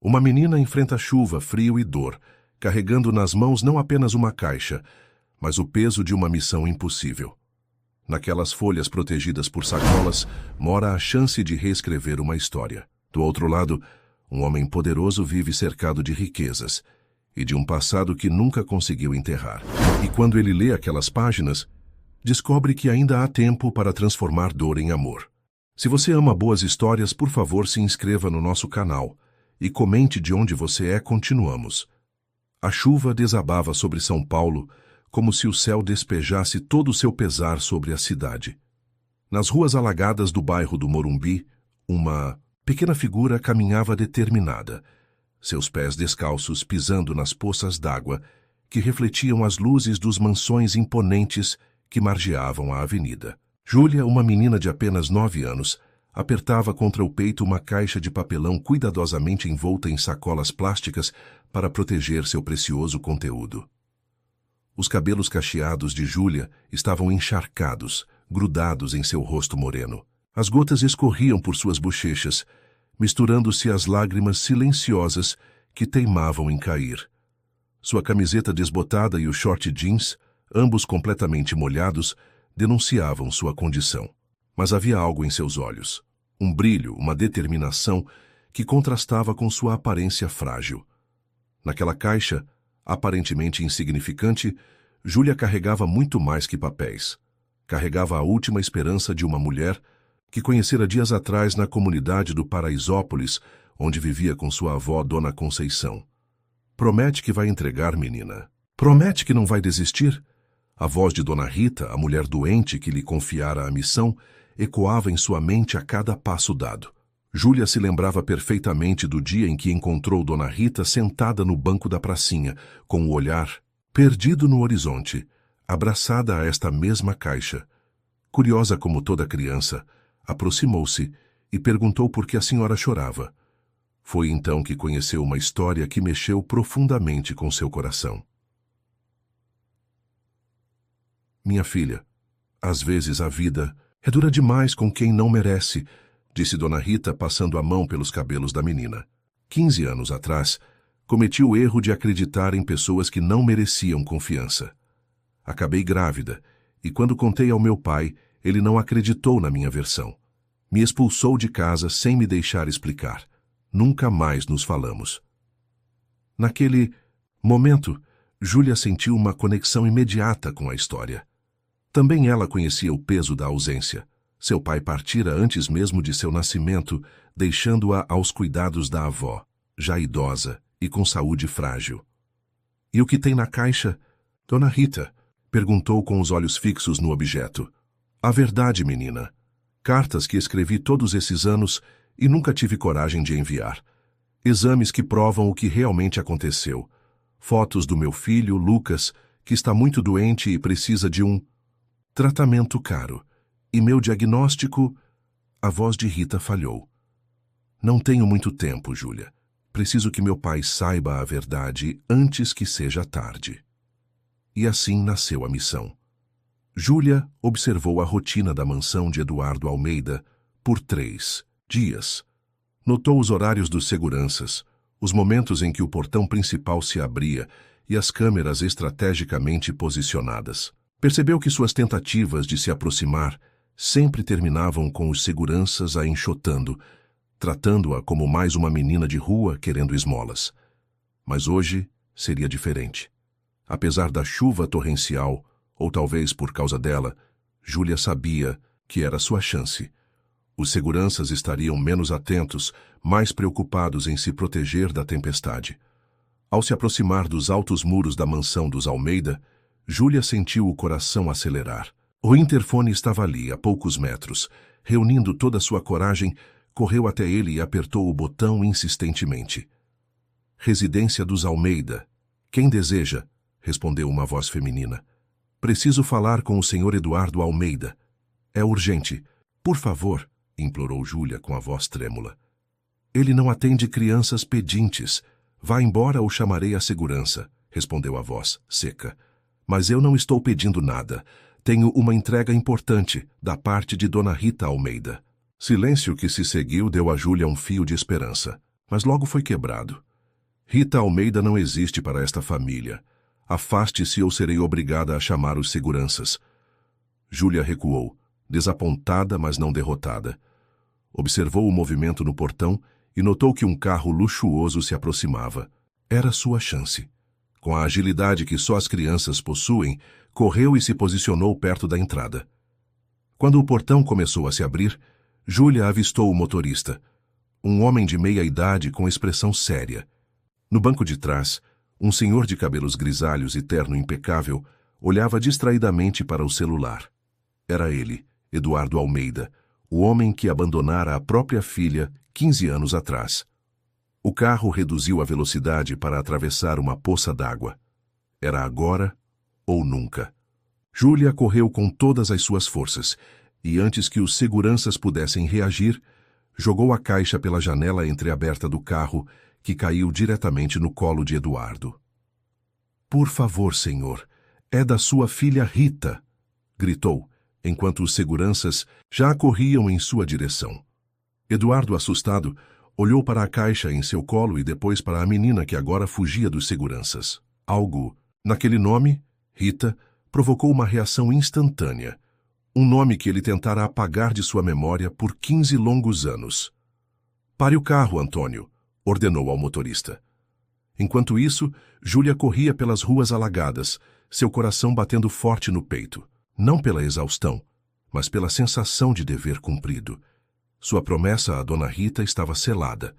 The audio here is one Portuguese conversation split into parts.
Uma menina enfrenta chuva, frio e dor, carregando nas mãos não apenas uma caixa, mas o peso de uma missão impossível. Naquelas folhas protegidas por sacolas, mora a chance de reescrever uma história. Do outro lado, um homem poderoso vive cercado de riquezas e de um passado que nunca conseguiu enterrar. E quando ele lê aquelas páginas, descobre que ainda há tempo para transformar dor em amor. Se você ama boas histórias, por favor, se inscreva no nosso canal e comente de onde você é. Continuamos. A chuva desabava sobre São Paulo, como se o céu despejasse todo o seu pesar sobre a cidade. Nas ruas alagadas do bairro do Morumbi, uma pequena figura caminhava determinada, seus pés descalços pisando nas poças d'água que refletiam as luzes dos mansões imponentes que margeavam a avenida. Júlia, uma menina de apenas 9 anos, apertava contra o peito uma caixa de papelão cuidadosamente envolta em sacolas plásticas para proteger seu precioso conteúdo. Os cabelos cacheados de Júlia estavam encharcados, grudados em seu rosto moreno. As gotas escorriam por suas bochechas, misturando-se às lágrimas silenciosas que teimavam em cair. Sua camiseta desbotada e o short jeans, ambos completamente molhados, denunciavam sua condição. Mas havia algo em seus olhos, um brilho, uma determinação que contrastava com sua aparência frágil. Naquela caixa, aparentemente insignificante, Júlia carregava muito mais que papéis. Carregava a última esperança de uma mulher que conhecera dias atrás na comunidade do Paraisópolis, onde vivia com sua avó, Dona Conceição. Promete que vai entregar, menina. Promete que não vai desistir? A voz de Dona Rita, a mulher doente que lhe confiara a missão, ecoava em sua mente a cada passo dado. Júlia se lembrava perfeitamente do dia em que encontrou Dona Rita sentada no banco da pracinha, com o olhar perdido no horizonte, abraçada a esta mesma caixa. Curiosa como toda criança, aproximou-se e perguntou por que a senhora chorava. Foi então que conheceu uma história que mexeu profundamente com seu coração. Minha filha, às vezes a vida é dura demais com quem não merece, disse Dona Rita, passando a mão pelos cabelos da menina. 15 anos atrás, cometi o erro de acreditar em pessoas que não mereciam confiança. Acabei grávida, e quando contei ao meu pai, ele não acreditou na minha versão. Me expulsou de casa sem me deixar explicar. Nunca mais nos falamos. Naquele momento, Júlia sentiu uma conexão imediata com a história. Também ela conhecia o peso da ausência. Seu pai partira antes mesmo de seu nascimento, deixando-a aos cuidados da avó, já idosa e com saúde frágil. E o que tem na caixa? Dona Rita perguntou com os olhos fixos no objeto. A verdade, menina. Cartas que escrevi todos esses anos e nunca tive coragem de enviar. Exames que provam o que realmente aconteceu. Fotos do meu filho, Lucas, que está muito doente e precisa de um tratamento caro. E meu diagnóstico... A voz de Rita falhou. Não tenho muito tempo, Júlia. Preciso que meu pai saiba a verdade antes que seja tarde. E assim nasceu a missão. Júlia observou a rotina da mansão de Eduardo Almeida por 3 dias. Notou os horários dos seguranças, os momentos em que o portão principal se abria e as câmeras estrategicamente posicionadas. Percebeu que suas tentativas de se aproximar sempre terminavam com os seguranças a enxotando, tratando-a como mais uma menina de rua querendo esmolas. Mas hoje seria diferente. Apesar da chuva torrencial, ou talvez por causa dela, Júlia sabia que era sua chance. Os seguranças estariam menos atentos, mais preocupados em se proteger da tempestade. Ao se aproximar dos altos muros da mansão dos Almeida, Júlia sentiu o coração acelerar. O interfone estava ali, a poucos metros. Reunindo toda a sua coragem, correu até ele e apertou o botão insistentemente. Residência dos Almeida. Quem deseja? Respondeu uma voz feminina. Preciso falar com o senhor Eduardo Almeida. É urgente. Por favor, implorou Júlia com a voz trêmula. Ele não atende crianças pedintes. Vá embora ou chamarei a segurança, respondeu a voz, seca. Mas eu não estou pedindo nada. Tenho uma entrega importante, da parte de Dona Rita Almeida. Silêncio que se seguiu deu a Júlia um fio de esperança. mas logo foi quebrado. Rita Almeida não existe para esta família. Afaste-se ou serei obrigada a chamar os seguranças. Júlia recuou, desapontada, mas não derrotada. Observou o movimento no portão e notou que um carro luxuoso se aproximava. Era sua chance. Com a agilidade que só as crianças possuem, correu e se posicionou perto da entrada. Quando o portão começou a se abrir, Júlia avistou o motorista, um homem de meia idade com expressão séria. No banco de trás, um senhor de cabelos grisalhos e terno impecável olhava distraidamente para o celular. Era ele, Eduardo Almeida, o homem que abandonara a própria filha 15 anos atrás. O carro reduziu a velocidade para atravessar uma poça d'água. Era agora ou nunca. Júlia correu com todas as suas forças e, antes que os seguranças pudessem reagir, jogou a caixa pela janela entreaberta do carro, que caiu diretamente no colo de Eduardo. "Por favor, senhor, é da sua filha Rita", gritou, enquanto os seguranças já corriam em sua direção. Eduardo, assustado, olhou para a caixa em seu colo e depois para a menina que agora fugia dos seguranças. Algo, naquele nome, Rita, provocou uma reação instantânea. Um nome que ele tentara apagar de sua memória por 15 longos anos. "Pare o carro, Antônio", ordenou ao motorista. Enquanto isso, Júlia corria pelas ruas alagadas, seu coração batendo forte no peito. Não pela exaustão, mas pela sensação de dever cumprido. Sua promessa à dona Rita estava selada.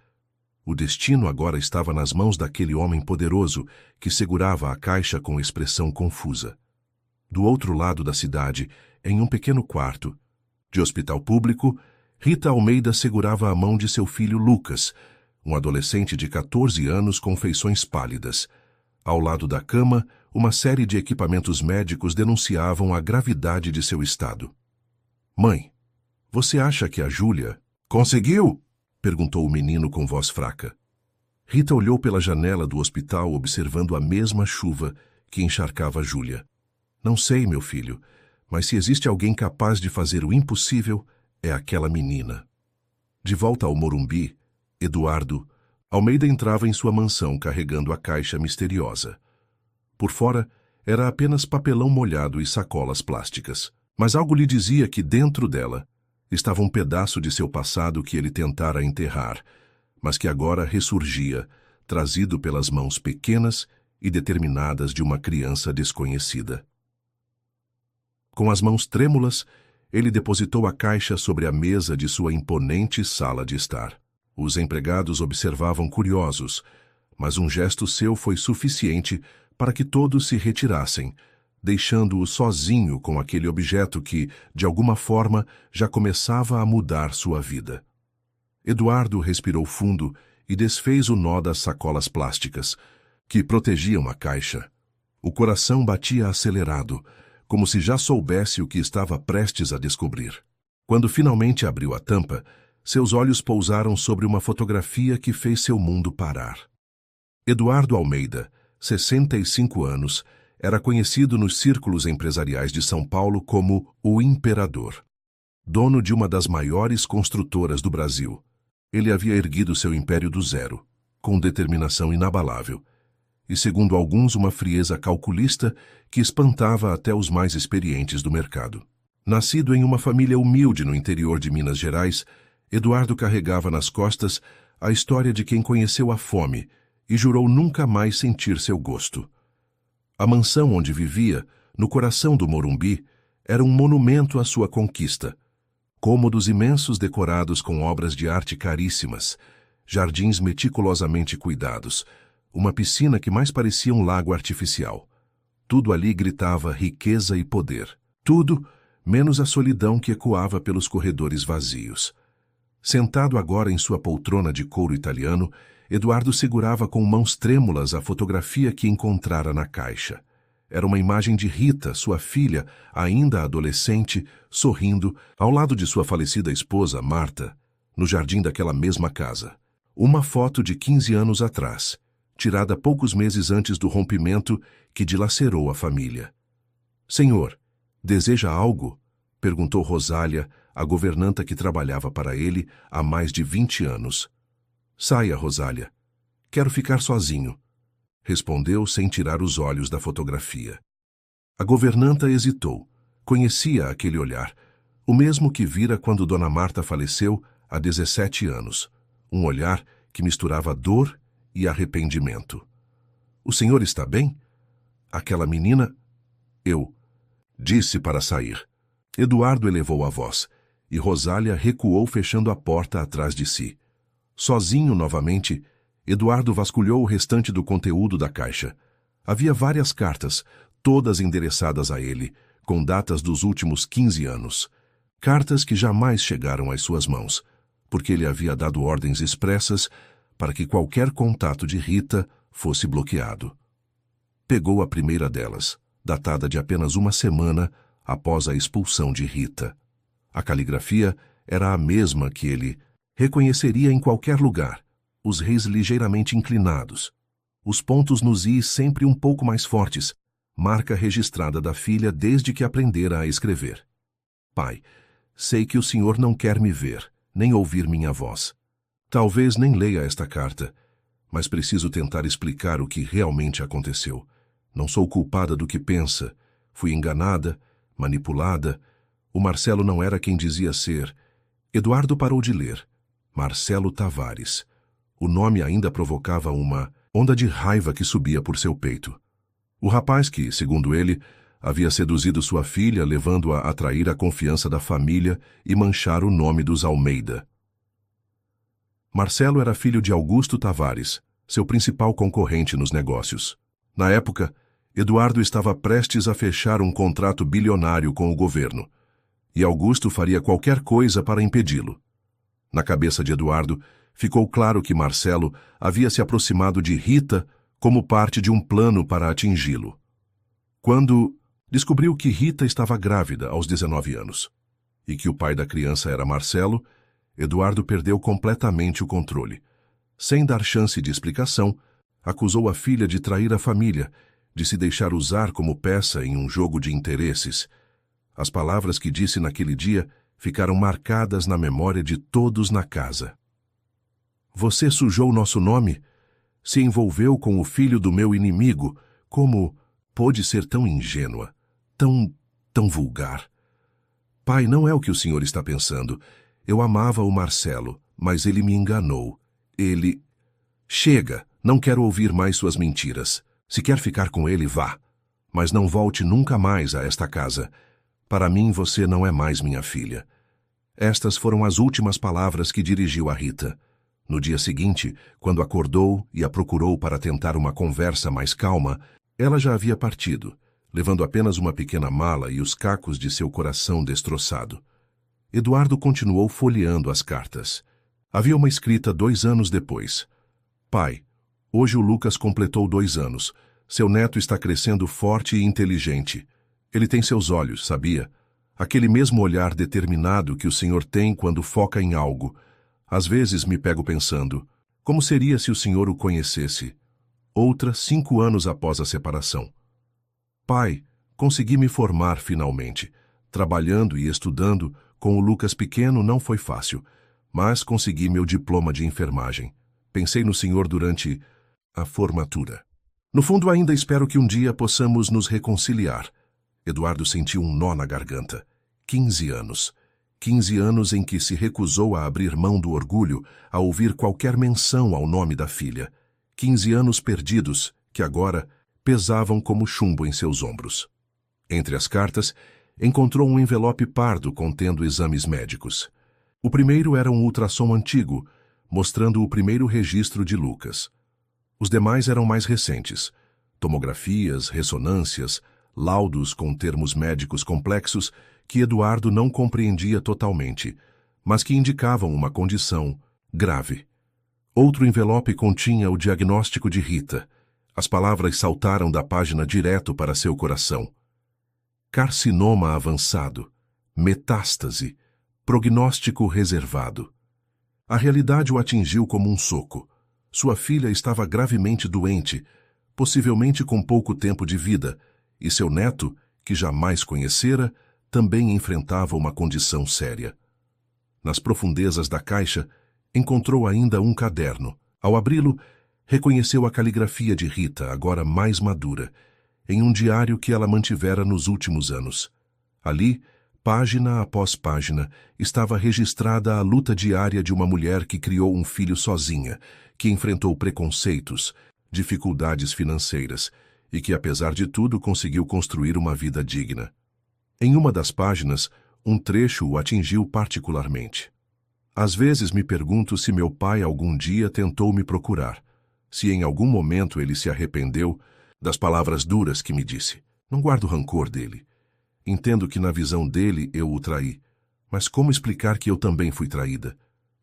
O destino agora estava nas mãos daquele homem poderoso que segurava a caixa com expressão confusa. Do outro lado da cidade, em um pequeno quarto de hospital público, Rita Almeida segurava a mão de seu filho Lucas, um adolescente de 14 anos com feições pálidas. Ao lado da cama, uma série de equipamentos médicos denunciavam a gravidade de seu estado. "Mãe, você acha que a Júlia conseguiu?" perguntou o menino com voz fraca. Rita olhou pela janela do hospital observando a mesma chuva que encharcava Júlia. "Não sei, meu filho, mas se existe alguém capaz de fazer o impossível, é aquela menina." De volta ao Morumbi, Eduardo Almeida entrava em sua mansão carregando a caixa misteriosa. Por fora, era apenas papelão molhado e sacolas plásticas. Mas algo lhe dizia que dentro dela estava um pedaço de seu passado que ele tentara enterrar, mas que agora ressurgia, trazido pelas mãos pequenas e determinadas de uma criança desconhecida. Com as mãos trêmulas, ele depositou a caixa sobre a mesa de sua imponente sala de estar. Os empregados observavam curiosos, mas um gesto seu foi suficiente para que todos se retirassem, deixando-o sozinho com aquele objeto que, de alguma forma, já começava a mudar sua vida. Eduardo respirou fundo e desfez o nó das sacolas plásticas, que protegiam a caixa. O coração batia acelerado, como se já soubesse o que estava prestes a descobrir. Quando finalmente abriu a tampa, seus olhos pousaram sobre uma fotografia que fez seu mundo parar. Eduardo Almeida, 65 anos, era conhecido nos círculos empresariais de São Paulo como o Imperador. Dono de uma das maiores construtoras do Brasil, ele havia erguido seu império do zero, com determinação inabalável, e, segundo alguns, uma frieza calculista que espantava até os mais experientes do mercado. Nascido em uma família humilde no interior de Minas Gerais, Eduardo carregava nas costas a história de quem conheceu a fome e jurou nunca mais sentir seu gosto. A mansão onde vivia, no coração do Morumbi, era um monumento à sua conquista. Cômodos imensos decorados com obras de arte caríssimas, jardins meticulosamente cuidados, uma piscina que mais parecia um lago artificial. Tudo ali gritava riqueza e poder. Tudo, menos a solidão que ecoava pelos corredores vazios. Sentado agora em sua poltrona de couro italiano, Eduardo segurava com mãos trêmulas a fotografia que encontrara na caixa. Era uma imagem de Rita, sua filha, ainda adolescente, sorrindo, ao lado de sua falecida esposa, Marta, no jardim daquela mesma casa. Uma foto de 15 anos atrás, tirada poucos meses antes do rompimento que dilacerou a família. "Senhor, deseja algo?" perguntou Rosália, a governanta que trabalhava para ele há mais de 20 anos. Saia, Rosália. Quero ficar sozinho, respondeu sem tirar os olhos da fotografia. A governanta hesitou. Conhecia aquele olhar, o mesmo que vira quando Dona Marta faleceu há 17 anos. Um olhar que misturava dor e arrependimento. O senhor está bem? Aquela menina... Eu... Disse para sair. Eduardo elevou a voz, e Rosália recuou fechando a porta atrás de si. Sozinho novamente, Eduardo vasculhou o restante do conteúdo da caixa. Havia várias cartas, todas endereçadas a ele, com datas dos últimos 15 anos. Cartas que jamais chegaram às suas mãos, porque ele havia dado ordens expressas para que qualquer contato de Rita fosse bloqueado. Pegou a primeira delas, datada de apenas uma semana após a expulsão de Rita. A caligrafia era a mesma que ele reconheceria em qualquer lugar, os reis ligeiramente inclinados, os pontos nos i's sempre um pouco mais fortes, marca registrada da filha desde que aprendera a escrever. Pai, sei que o senhor não quer me ver, nem ouvir minha voz. Talvez nem leia esta carta, mas preciso tentar explicar o que realmente aconteceu. Não sou culpada do que pensa. Fui enganada, manipulada. O Marcelo não era quem dizia ser. Eduardo parou de ler. Marcelo Tavares. O nome ainda provocava uma onda de raiva que subia por seu peito. O rapaz que, segundo ele, havia seduzido sua filha, levando-a a atrair a confiança da família e manchar o nome dos Almeida. Marcelo era filho de Augusto Tavares, seu principal concorrente nos negócios. Na época, Eduardo estava prestes a fechar um contrato bilionário com o governo, e Augusto faria qualquer coisa para impedi-lo. Na cabeça de Eduardo, ficou claro que Marcelo havia se aproximado de Rita como parte de um plano para atingi-lo. Quando descobriu que Rita estava grávida aos 19 anos, e que o pai da criança era Marcelo, Eduardo perdeu completamente o controle. Sem dar chance de explicação, acusou a filha de trair a família, de se deixar usar como peça em um jogo de interesses. As palavras que disse naquele dia ficaram marcadas na memória de todos na casa. Você sujou nosso nome? Se envolveu com o filho do meu inimigo? Como pôde ser tão ingênua, tão vulgar? Pai, não é o que o senhor está pensando. Eu amava o Marcelo, mas ele me enganou. Ele... Chega, não quero ouvir mais suas mentiras. Se quer ficar com ele, vá. Mas não volte nunca mais a esta casa. Para mim, você não é mais minha filha. Estas foram as últimas palavras que dirigiu a Rita. No dia seguinte, quando acordou e a procurou para tentar uma conversa mais calma, ela já havia partido, levando apenas uma pequena mala e os cacos de seu coração destroçado. Eduardo continuou folheando as cartas. Havia uma escrita 2 anos depois. Pai, hoje o Lucas completou 2 anos. Seu neto está crescendo forte e inteligente. Ele tem seus olhos, sabia? Aquele mesmo olhar determinado que o senhor tem quando foca em algo. Às vezes me pego pensando, como seria se o senhor o conhecesse? Outra 5 anos após a separação. Pai, consegui me formar finalmente. Trabalhando e estudando, com o Lucas pequeno não foi fácil, mas consegui meu diploma de enfermagem. Pensei no senhor durante a formatura. No fundo, ainda espero que um dia possamos nos reconciliar. Eduardo sentiu um nó na garganta. 15 anos. 15 anos em que se recusou a abrir mão do orgulho, a ouvir qualquer menção ao nome da filha. 15 anos perdidos, que agora pesavam como chumbo em seus ombros. Entre as cartas, encontrou um envelope pardo contendo exames médicos. O primeiro era um ultrassom antigo, mostrando o primeiro registro de Lucas. Os demais eram mais recentes. Tomografias, ressonâncias, laudos com termos médicos complexos que Eduardo não compreendia totalmente, mas que indicavam uma condição grave. Outro envelope continha o diagnóstico de Rita. As palavras saltaram da página direto para seu coração. Carcinoma avançado, metástase, prognóstico reservado. A realidade o atingiu como um soco. Sua filha estava gravemente doente, possivelmente com pouco tempo de vida, e seu neto, que jamais conhecera, também enfrentava uma condição séria. Nas profundezas da caixa, Encontrou ainda um caderno. Ao abri-lo, reconheceu a caligrafia de Rita, agora mais madura, em um diário que ela mantivera nos últimos anos. Ali, página após página, estava registrada a luta diária de uma mulher que criou um filho sozinha, que enfrentou preconceitos, dificuldades financeiras e que, apesar de tudo, conseguiu construir uma vida digna. Em uma das páginas, um trecho o atingiu particularmente. Às vezes me pergunto se meu pai algum dia tentou me procurar, se em algum momento ele se arrependeu das palavras duras que me disse. Não guardo rancor dele. Entendo que na visão dele eu o traí, mas como explicar que eu também fui traída?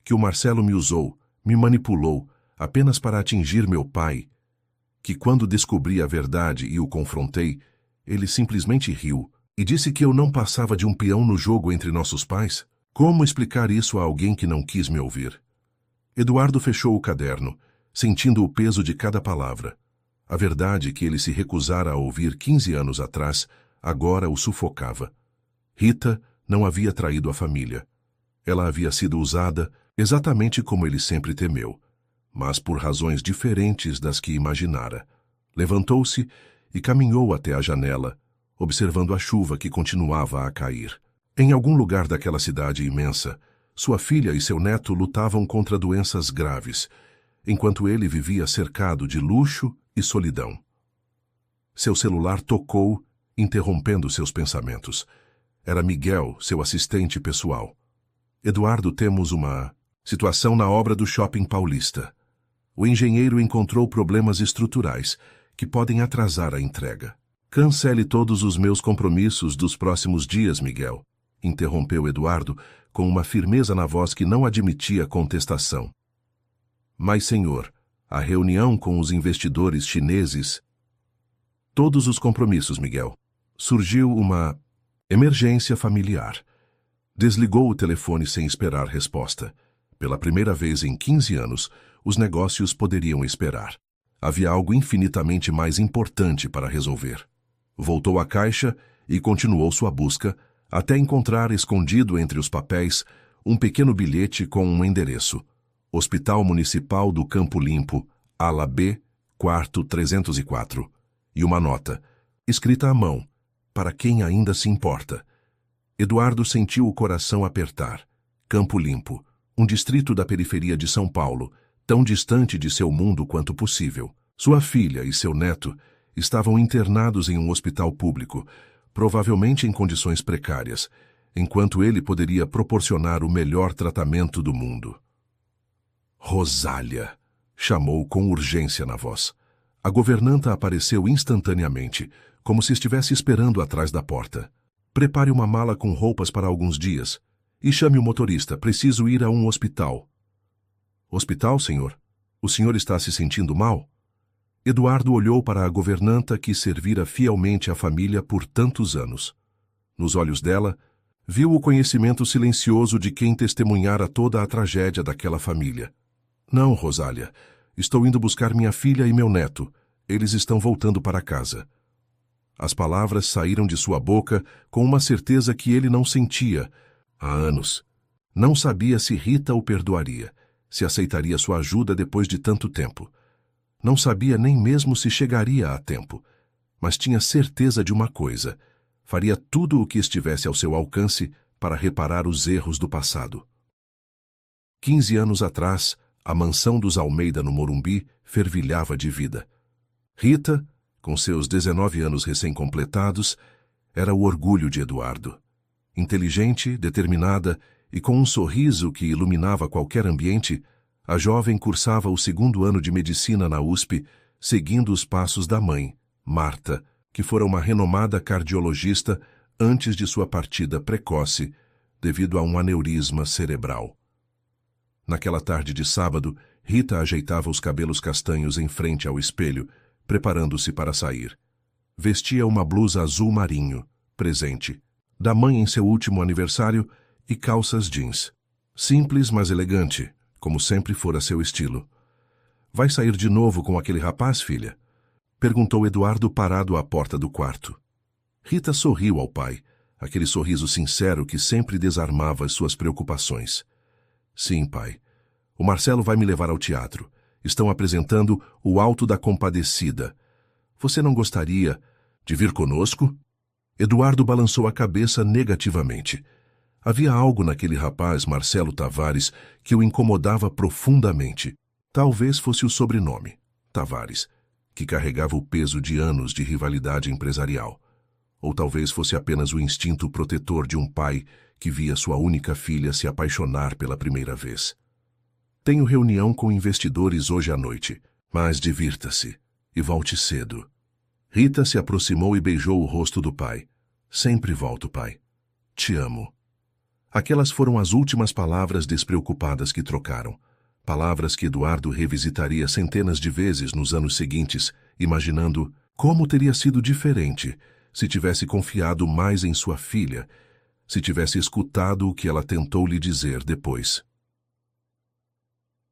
Que o Marcelo me usou, me manipulou, apenas para atingir meu pai? Que quando descobri a verdade e o confrontei, ele simplesmente riu e disse que eu não passava de um peão no jogo entre nossos pais? Como explicar isso a alguém que não quis me ouvir? Eduardo fechou o caderno, sentindo o peso de cada palavra. A verdade que ele se recusara a ouvir 15 anos atrás, agora o sufocava. Rita não havia traído a família. Ela havia sido usada exatamente como ele sempre temeu, mas por razões diferentes das que imaginara. Levantou-se e caminhou até a janela, observando a chuva que continuava a cair. Em algum lugar daquela cidade imensa, sua filha e seu neto lutavam contra doenças graves, enquanto ele vivia cercado de luxo e solidão. Seu celular tocou, interrompendo seus pensamentos. Era Miguel, seu assistente pessoal. Eduardo, temos uma situação na obra do Shopping Paulista. O engenheiro encontrou problemas estruturais que podem atrasar a entrega. Cancele todos os meus compromissos dos próximos dias, Miguel, interrompeu Eduardo com uma firmeza na voz que não admitia contestação. Mas, senhor, a reunião com os investidores chineses... Todos os compromissos, Miguel. Surgiu uma emergência familiar. Desligou o telefone sem esperar resposta. Pela primeira vez em 15 anos, os negócios poderiam esperar. Havia algo infinitamente mais importante para resolver. Voltou à caixa e continuou sua busca, até encontrar escondido entre os papéis um pequeno bilhete com um endereço. Hospital Municipal do Campo Limpo, ala B, quarto 304. E uma nota, escrita à mão, para quem ainda se importa. Eduardo sentiu o coração apertar. Campo Limpo, um distrito da periferia de São Paulo, tão distante de seu mundo quanto possível. Sua filha e seu neto estavam internados em um hospital público, provavelmente em condições precárias, enquanto ele poderia proporcionar o melhor tratamento do mundo. Rosália, chamou com urgência na voz. A governanta apareceu instantaneamente, como se estivesse esperando atrás da porta. Prepare uma mala com roupas para alguns dias e chame o motorista. Preciso ir a um hospital. Hospital, senhor? O senhor está se sentindo mal? Eduardo olhou para a governanta que servira fielmente a família por tantos anos. Nos olhos dela, viu o conhecimento silencioso de quem testemunhara toda a tragédia daquela família. Não, Rosália. Estou indo buscar minha filha e meu neto. Eles estão voltando para casa. As palavras saíram de sua boca com uma certeza que ele não sentia há anos. Não sabia se Rita o perdoaria, se aceitaria sua ajuda depois de tanto tempo. Não sabia nem mesmo se chegaria a tempo, mas tinha certeza de uma coisa: faria tudo o que estivesse ao seu alcance para reparar os erros do passado. 15 anos atrás, a mansão dos Almeida no Morumbi fervilhava de vida. Rita, com seus 19 anos recém-completados, era o orgulho de Eduardo. Inteligente, determinada e com um sorriso que iluminava qualquer ambiente, a jovem cursava o 2º ano de medicina na USP, seguindo os passos da mãe, Marta, que fora uma renomada cardiologista antes de sua partida precoce, devido a um aneurisma cerebral. Naquela tarde de sábado, Rita ajeitava os cabelos castanhos em frente ao espelho, preparando-se para sair. Vestia uma blusa azul marinho, presente, da mãe em seu último aniversário, e calças jeans. Simples, mas elegante, como sempre fora seu estilo. Vai sair de novo com aquele rapaz, filha? Perguntou Eduardo parado à porta do quarto. Rita sorriu ao pai, aquele sorriso sincero que sempre desarmava as suas preocupações. Sim, pai. O Marcelo vai me levar ao teatro. Estão apresentando O Alto da Compadecida. Você não gostaria de vir conosco? Eduardo balançou a cabeça negativamente. Havia algo naquele rapaz, Marcelo Tavares, que o incomodava profundamente. Talvez fosse o sobrenome, Tavares, que carregava o peso de anos de rivalidade empresarial. Ou talvez fosse apenas o instinto protetor de um pai que via sua única filha se apaixonar pela primeira vez. Tenho reunião com investidores hoje à noite, mas divirta-se e volte cedo. Rita se aproximou e beijou o rosto do pai. Sempre volto, pai. Te amo. Aquelas foram as últimas palavras despreocupadas que trocaram. Palavras que Eduardo revisitaria centenas de vezes nos anos seguintes, imaginando como teria sido diferente se tivesse confiado mais em sua filha, se tivesse escutado o que ela tentou lhe dizer depois.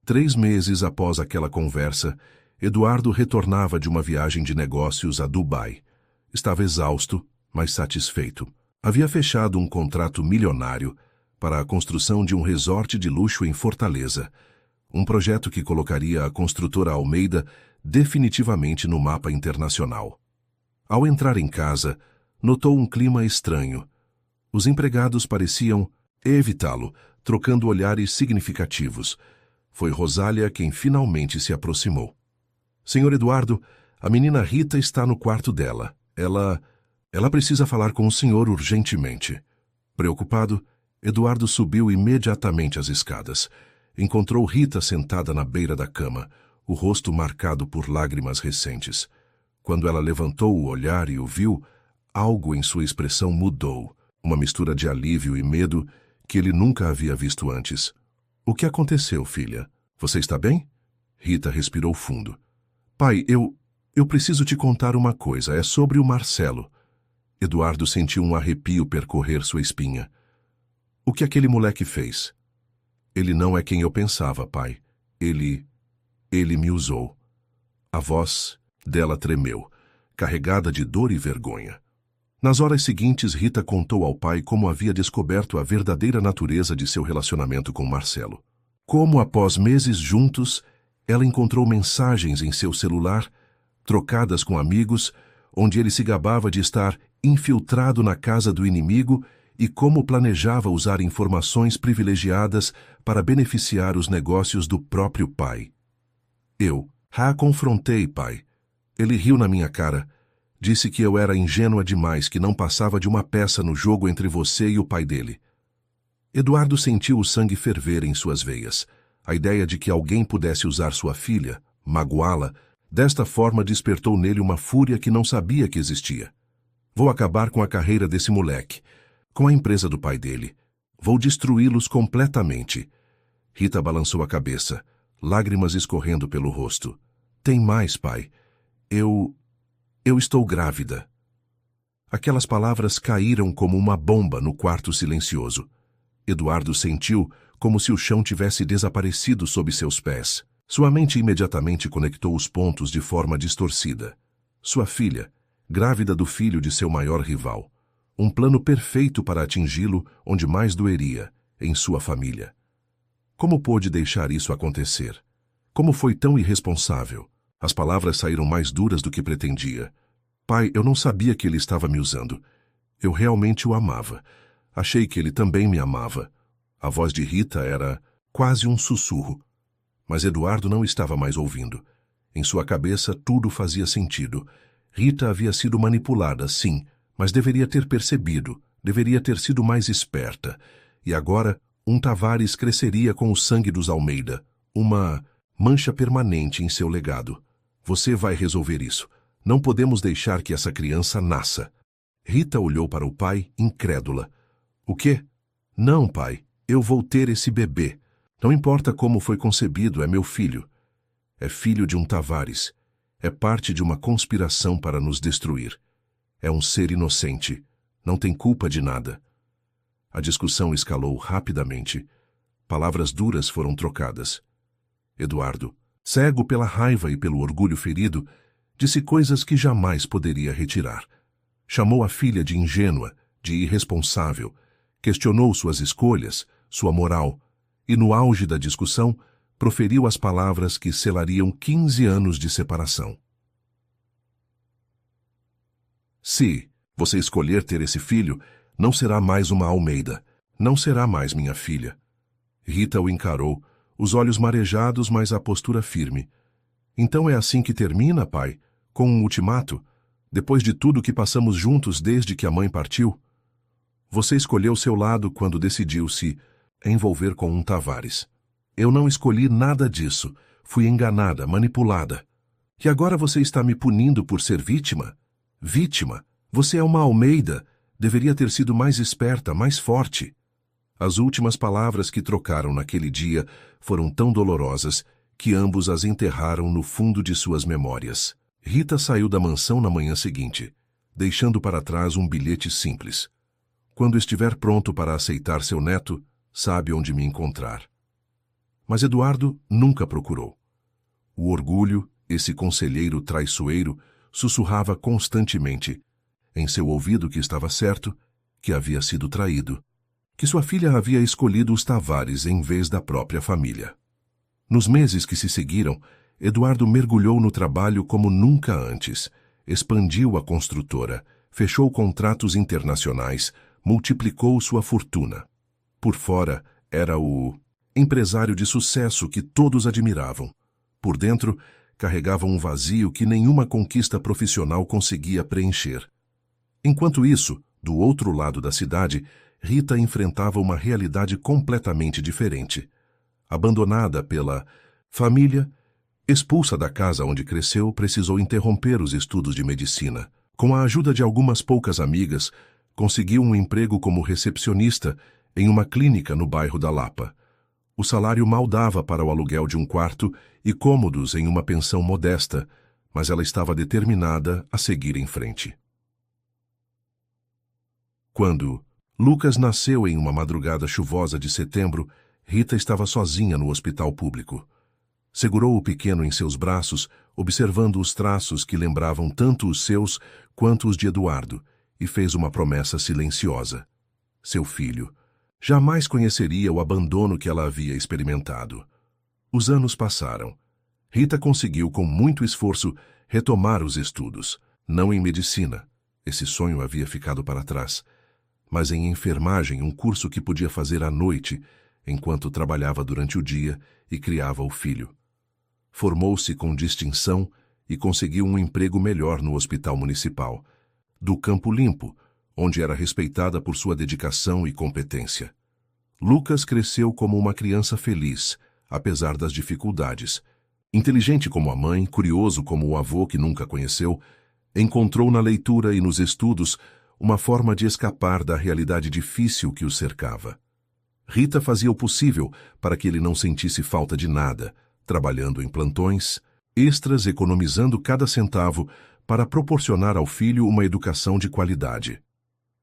3 meses após aquela conversa, Eduardo retornava de uma viagem de negócios a Dubai. Estava exausto, mas satisfeito. Havia fechado um contrato milionário para a construção de um resort de luxo em Fortaleza, um projeto que colocaria a construtora Almeida definitivamente no mapa internacional. Ao entrar em casa, notou um clima estranho. Os empregados pareciam evitá-lo, trocando olhares significativos. Foi Rosália quem finalmente se aproximou. Senhor Eduardo, a menina Rita está no quarto dela. Ela precisa falar com o senhor urgentemente. Preocupado, Eduardo subiu imediatamente as escadas. Encontrou Rita sentada na beira da cama, o rosto marcado por lágrimas recentes. Quando ela levantou o olhar e o viu, algo em sua expressão mudou, uma mistura de alívio e medo que ele nunca havia visto antes. O que aconteceu, filha? Você está bem? Rita respirou fundo. Pai, eu preciso te contar uma coisa. É sobre o Marcelo. Eduardo sentiu um arrepio percorrer sua espinha. O que aquele moleque fez? Ele não é quem eu pensava, pai. Ele me usou. A voz dela tremeu, carregada de dor e vergonha. Nas horas seguintes, Rita contou ao pai como havia descoberto a verdadeira natureza de seu relacionamento com Marcelo. Como, após meses juntos, ela encontrou mensagens em seu celular, trocadas com amigos, onde ele se gabava de estar infiltrado na casa do inimigo e como planejava usar informações privilegiadas para beneficiar os negócios do próprio pai. Eu a confrontei, pai. Ele riu na minha cara. Disse que eu era ingênua demais, que não passava de uma peça no jogo entre você e o pai dele. Eduardo sentiu o sangue ferver em suas veias. A ideia de que alguém pudesse usar sua filha, magoá-la, desta forma despertou nele uma fúria que não sabia que existia. Vou acabar com a carreira desse moleque, com a empresa do pai dele. Vou destruí-los completamente. Rita balançou a cabeça, lágrimas escorrendo pelo rosto. Tem mais, pai. Eu estou grávida. Aquelas palavras caíram como uma bomba no quarto silencioso. Eduardo sentiu como se o chão tivesse desaparecido sob seus pés. Sua mente imediatamente conectou os pontos de forma distorcida. Sua filha, grávida do filho de seu maior rival. Um plano perfeito para atingi-lo onde mais doeria, em sua família. Como pôde deixar isso acontecer? Como foi tão irresponsável? As palavras saíram mais duras do que pretendia. Pai, eu não sabia que ele estava me usando. Eu realmente o amava. Achei que ele também me amava. A voz de Rita era quase um sussurro. Mas Eduardo não estava mais ouvindo. Em sua cabeça tudo fazia sentido. Rita havia sido manipulada, sim, mas deveria ter percebido, deveria ter sido mais esperta. E agora, um Tavares cresceria com o sangue dos Almeida, uma mancha permanente em seu legado. Você vai resolver isso. Não podemos deixar que essa criança nasça. Rita olhou para o pai, incrédula. O quê? Não, pai. Eu vou ter esse bebê. Não importa como foi concebido, é meu filho. É filho de um Tavares. É parte de uma conspiração para nos destruir. É um ser inocente. Não tem culpa de nada. A discussão escalou rapidamente. Palavras duras foram trocadas. Eduardo, cego pela raiva e pelo orgulho ferido, disse coisas que jamais poderia retirar. Chamou a filha de ingênua, de irresponsável, questionou suas escolhas, sua moral, e no auge da discussão, proferiu as palavras que selariam 15 anos de separação. Se você escolher ter esse filho, não será mais uma Almeida, não será mais minha filha. Rita o encarou, os olhos marejados, mas a postura firme. Então é assim que termina, pai? Com um ultimato? Depois de tudo que passamos juntos desde que a mãe partiu? Você escolheu seu lado quando decidiu se envolver com um Tavares. Eu não escolhi nada disso. Fui enganada, manipulada. E agora você está me punindo por ser vítima? Vítima? Você é uma Almeida. Deveria ter sido mais esperta, mais forte. As últimas palavras que trocaram naquele dia foram tão dolorosas que ambos as enterraram no fundo de suas memórias. Rita saiu da mansão na manhã seguinte, deixando para trás um bilhete simples. Quando estiver pronto para aceitar seu neto, sabe onde me encontrar. Mas Eduardo nunca procurou. O orgulho, esse conselheiro traiçoeiro, sussurrava constantemente em seu ouvido que estava certo, que havia sido traído, que sua filha havia escolhido os Tavares em vez da própria família. Nos meses que se seguiram, Eduardo mergulhou no trabalho como nunca antes, expandiu a construtora, fechou contratos internacionais, multiplicou sua fortuna. Por fora, era o empresário de sucesso que todos admiravam. Por dentro, carregava um vazio que nenhuma conquista profissional conseguia preencher. Enquanto isso, do outro lado da cidade, Rita enfrentava uma realidade completamente diferente. Abandonada pela família, expulsa da casa onde cresceu, precisou interromper os estudos de medicina. Com a ajuda de algumas poucas amigas, conseguiu um emprego como recepcionista em uma clínica no bairro da Lapa. O salário mal dava para o aluguel de um quarto e cômodos em uma pensão modesta, mas ela estava determinada a seguir em frente. Quando Lucas nasceu em uma madrugada chuvosa de setembro, Rita estava sozinha no hospital público. Segurou o pequeno em seus braços, observando os traços que lembravam tanto os seus quanto os de Eduardo, e fez uma promessa silenciosa. Seu filho jamais conheceria o abandono que ela havia experimentado. Os anos passaram. Rita conseguiu, com muito esforço, retomar os estudos, não em medicina. Esse sonho havia ficado para trás, mas em enfermagem, um curso que podia fazer à noite, enquanto trabalhava durante o dia e criava o filho. Formou-se com distinção e conseguiu um emprego melhor no hospital municipal, do Campo Limpo, onde era respeitada por sua dedicação e competência. Lucas cresceu como uma criança feliz, apesar das dificuldades. Inteligente como a mãe, curioso como o avô que nunca conheceu, encontrou na leitura e nos estudos uma forma de escapar da realidade difícil que o cercava. Rita fazia o possível para que ele não sentisse falta de nada, trabalhando em plantões, extras, economizando cada centavo para proporcionar ao filho uma educação de qualidade.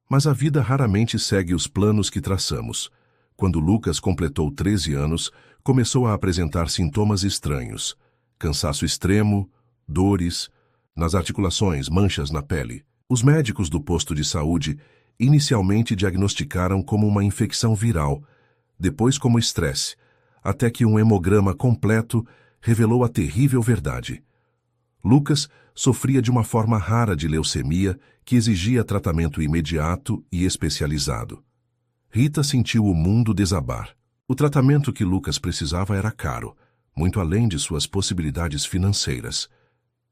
Mas a vida raramente segue os planos que traçamos. Quando Lucas completou 13 anos, começou a apresentar sintomas estranhos: cansaço extremo, dores nas articulações, manchas na pele. Os médicos do posto de saúde inicialmente diagnosticaram como uma infecção viral, depois como estresse, até que um hemograma completo revelou a terrível verdade. Lucas sofria de uma forma rara de leucemia que exigia tratamento imediato e especializado. Rita sentiu o mundo desabar. O tratamento que Lucas precisava era caro, muito além de suas possibilidades financeiras.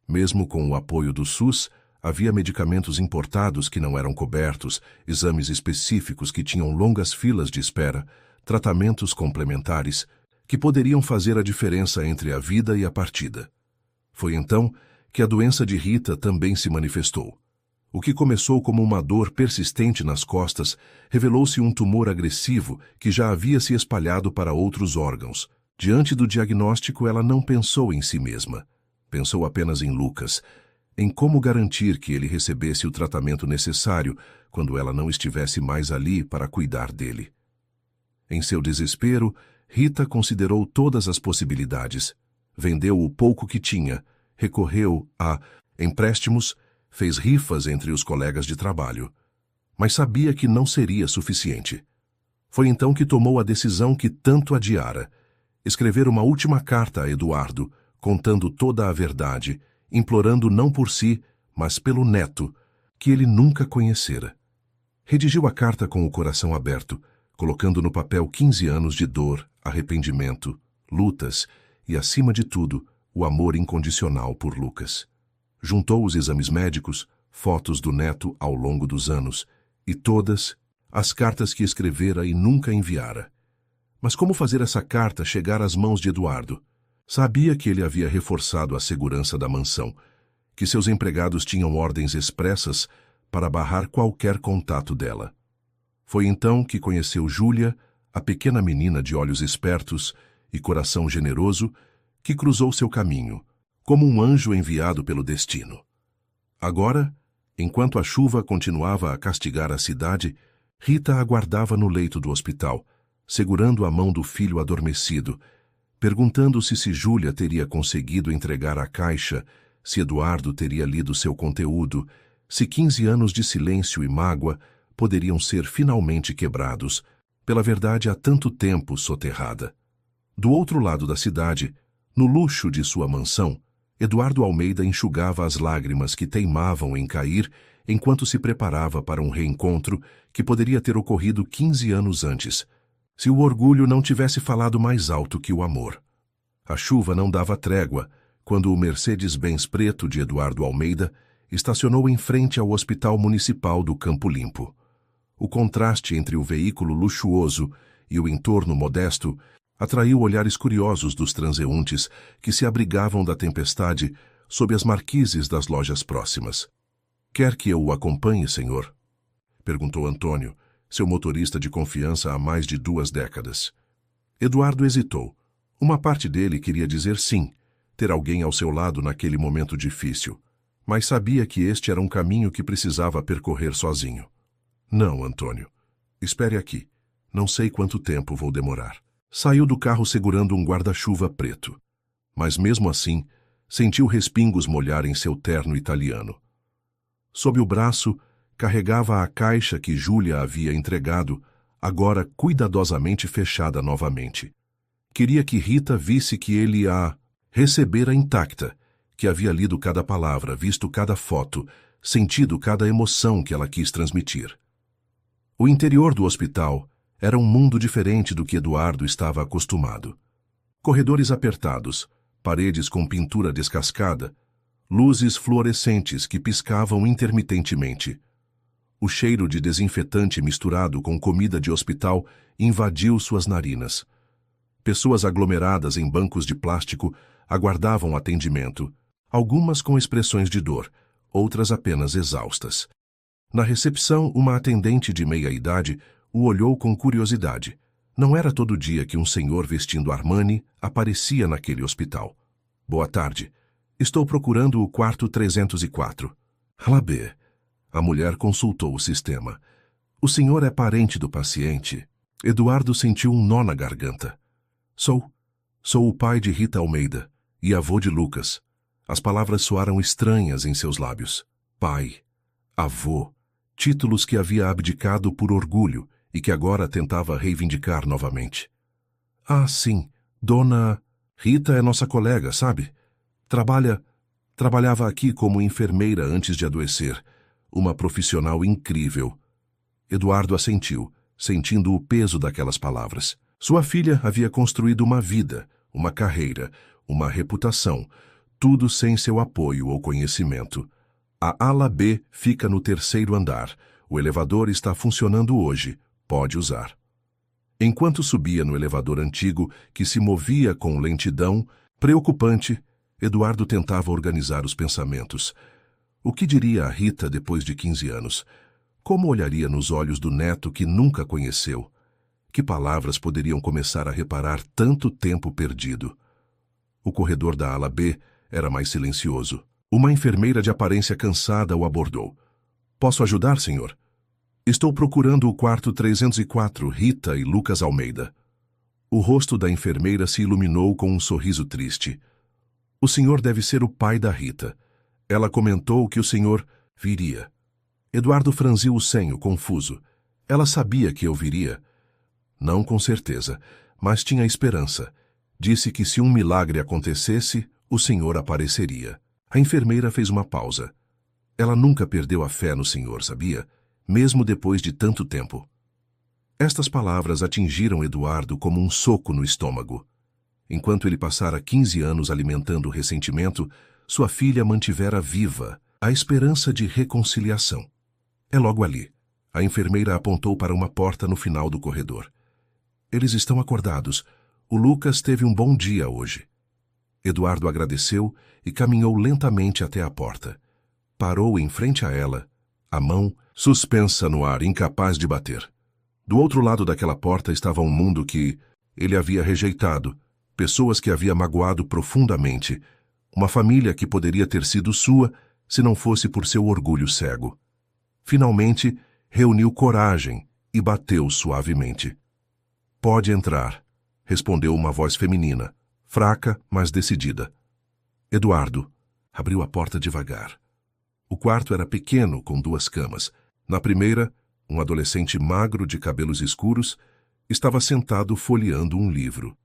Mesmo com o apoio do SUS, havia medicamentos importados que não eram cobertos, exames específicos que tinham longas filas de espera, tratamentos complementares que poderiam fazer a diferença entre a vida e a partida. Foi então que a doença de Rita também se manifestou. O que começou como uma dor persistente nas costas revelou-se um tumor agressivo que já havia se espalhado para outros órgãos. Diante do diagnóstico, ela não pensou em si mesma. Pensou apenas em Lucas, em como garantir que ele recebesse o tratamento necessário quando ela não estivesse mais ali para cuidar dele. Em seu desespero, Rita considerou todas as possibilidades. Vendeu o pouco que tinha, recorreu a empréstimos, fez rifas entre os colegas de trabalho. Mas sabia que não seria suficiente. Foi então que tomou a decisão que tanto adiara: Escrever uma última carta a Eduardo, contando toda a verdade, implorando não por si, mas pelo neto, que ele nunca conhecera. Redigiu a carta com o coração aberto, colocando no papel 15 anos de dor, arrependimento, lutas e, acima de tudo, o amor incondicional por Lucas. Juntou os exames médicos, fotos do neto ao longo dos anos, e todas as cartas que escrevera e nunca enviara. Mas como fazer essa carta chegar às mãos de Eduardo? Sabia que ele havia reforçado a segurança da mansão, que seus empregados tinham ordens expressas para barrar qualquer contato dela. Foi então que conheceu Júlia, a pequena menina de olhos espertos e coração generoso, que cruzou seu caminho, como um anjo enviado pelo destino. Agora, enquanto a chuva continuava a castigar a cidade, Rita aguardava no leito do hospital, segurando a mão do filho adormecido, perguntando-se se Júlia teria conseguido entregar a caixa, se Eduardo teria lido seu conteúdo, se 15 anos de silêncio e mágoa poderiam ser finalmente quebrados pela verdade há tanto tempo soterrada. Do outro lado da cidade, no luxo de sua mansão, Eduardo Almeida enxugava as lágrimas que teimavam em cair enquanto se preparava para um reencontro que poderia ter ocorrido 15 anos antes, se o orgulho não tivesse falado mais alto que o amor. A chuva não dava trégua quando o Mercedes-Benz preto de Eduardo Almeida estacionou em frente ao Hospital Municipal do Campo Limpo. O contraste entre o veículo luxuoso e o entorno modesto atraiu olhares curiosos dos transeuntes que se abrigavam da tempestade sob as marquises das lojas próximas. "Quer que eu o acompanhe, senhor?" perguntou Antônio, seu motorista de confiança há mais de 2 décadas. Eduardo hesitou. Uma parte dele queria dizer sim, ter alguém ao seu lado naquele momento difícil, mas sabia que este era um caminho que precisava percorrer sozinho. "Não, Antônio. Espere aqui. Não sei quanto tempo vou demorar." Saiu do carro segurando um guarda-chuva preto, mas mesmo assim sentiu respingos molharem seu terno italiano. Sob o braço, carregava a caixa que Júlia havia entregado, agora cuidadosamente fechada novamente. Queria que Rita visse que ele a recebera intacta, que havia lido cada palavra, visto cada foto, sentido cada emoção que ela quis transmitir. O interior do hospital era um mundo diferente do que Eduardo estava acostumado. Corredores apertados, paredes com pintura descascada, luzes fluorescentes que piscavam intermitentemente. O cheiro de desinfetante misturado com comida de hospital invadiu suas narinas. Pessoas aglomeradas em bancos de plástico aguardavam atendimento, algumas com expressões de dor, outras apenas exaustas. Na recepção, uma atendente de meia-idade o olhou com curiosidade. Não era todo dia que um senhor vestindo Armani aparecia naquele hospital. "Boa tarde. Estou procurando o quarto 304. "Alabê." A mulher consultou o sistema. "O senhor é parente do paciente?" Eduardo sentiu um nó na garganta. Sou o pai de Rita Almeida e avô de Lucas." As palavras soaram estranhas em seus lábios. Pai, avô, títulos que havia abdicado por orgulho e que agora tentava reivindicar novamente. "Ah, sim, Dona Rita é nossa colega, sabe? Trabalhava aqui como enfermeira antes de adoecer. Uma profissional incrível." Eduardo assentiu, sentindo o peso daquelas palavras. Sua filha havia construído uma vida, uma carreira, uma reputação, tudo sem seu apoio ou conhecimento. A ala B fica no 3º andar. O elevador está funcionando hoje. Pode usar. Enquanto subia no elevador antigo, que se movia com lentidão, preocupante, Eduardo tentava organizar os pensamentos. O que diria a Rita depois de 15 anos? Como olharia nos olhos do neto que nunca conheceu? Que palavras poderiam começar a reparar tanto tempo perdido? O corredor da ala B era mais silencioso. Uma enfermeira de aparência cansada o abordou. "Posso ajudar, senhor?" "Estou procurando o quarto 304, Rita e Lucas Almeida." O rosto da enfermeira se iluminou com um sorriso triste. "O senhor deve ser o pai da Rita. Ela comentou que o senhor viria." Eduardo franziu o senho, confuso. Ela sabia que eu viria? Não com certeza, mas tinha esperança. Disse que se um milagre acontecesse, o Senhor apareceria. A enfermeira fez uma pausa. Ela nunca perdeu a fé no Senhor, sabia? Mesmo depois de tanto tempo. Estas palavras atingiram Eduardo como um soco no estômago. Enquanto ele passara 15 anos alimentando o ressentimento, sua filha mantivera viva a esperança de reconciliação. É logo ali. A enfermeira apontou para uma porta no final do corredor. Eles estão acordados. O Lucas teve um bom dia hoje. Eduardo agradeceu e caminhou lentamente até a porta. Parou em frente a ela, a mão suspensa no ar, incapaz de bater. Do outro lado daquela porta estava um mundo que ele havia rejeitado, pessoas que havia magoado profundamente, uma família que poderia ter sido sua se não fosse por seu orgulho cego. Finalmente, reuniu coragem e bateu suavemente. "Pode entrar", respondeu uma voz feminina, fraca, mas decidida. Eduardo abriu a porta devagar. O quarto era pequeno, com 2 camas. Na primeira, um adolescente magro de cabelos escuros estava sentado folheando um livro.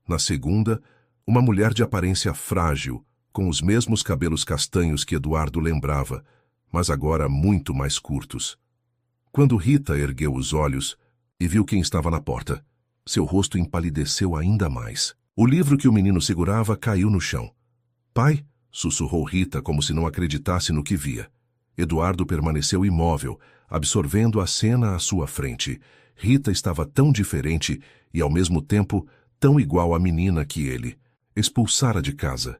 Na segunda, uma mulher de aparência frágil, com os mesmos cabelos castanhos que Eduardo lembrava, mas agora muito mais curtos. Quando Rita ergueu os olhos e viu quem estava na porta, seu rosto empalideceu ainda mais. O livro que o menino segurava caiu no chão. "Pai?", sussurrou Rita como se não acreditasse no que via. Eduardo permaneceu imóvel, absorvendo a cena à sua frente. Rita estava tão diferente e, ao mesmo tempo, tão igual à menina que ele expulsara de casa.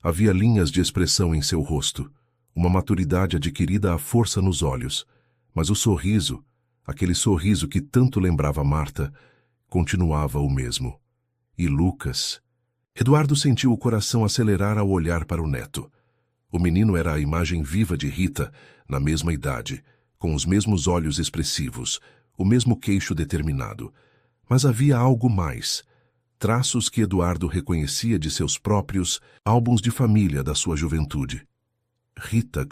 Havia linhas de expressão em seu rosto, uma maturidade adquirida à força nos olhos, mas o sorriso, aquele sorriso que tanto lembrava Marta, continuava o mesmo. E Lucas? Eduardo sentiu o coração acelerar ao olhar para o neto. O menino era a imagem viva de Rita, na mesma idade, com os mesmos olhos expressivos, o mesmo queixo determinado. Mas havia algo mais. Traços que Eduardo reconhecia de seus próprios álbuns de família da sua juventude. "Rita,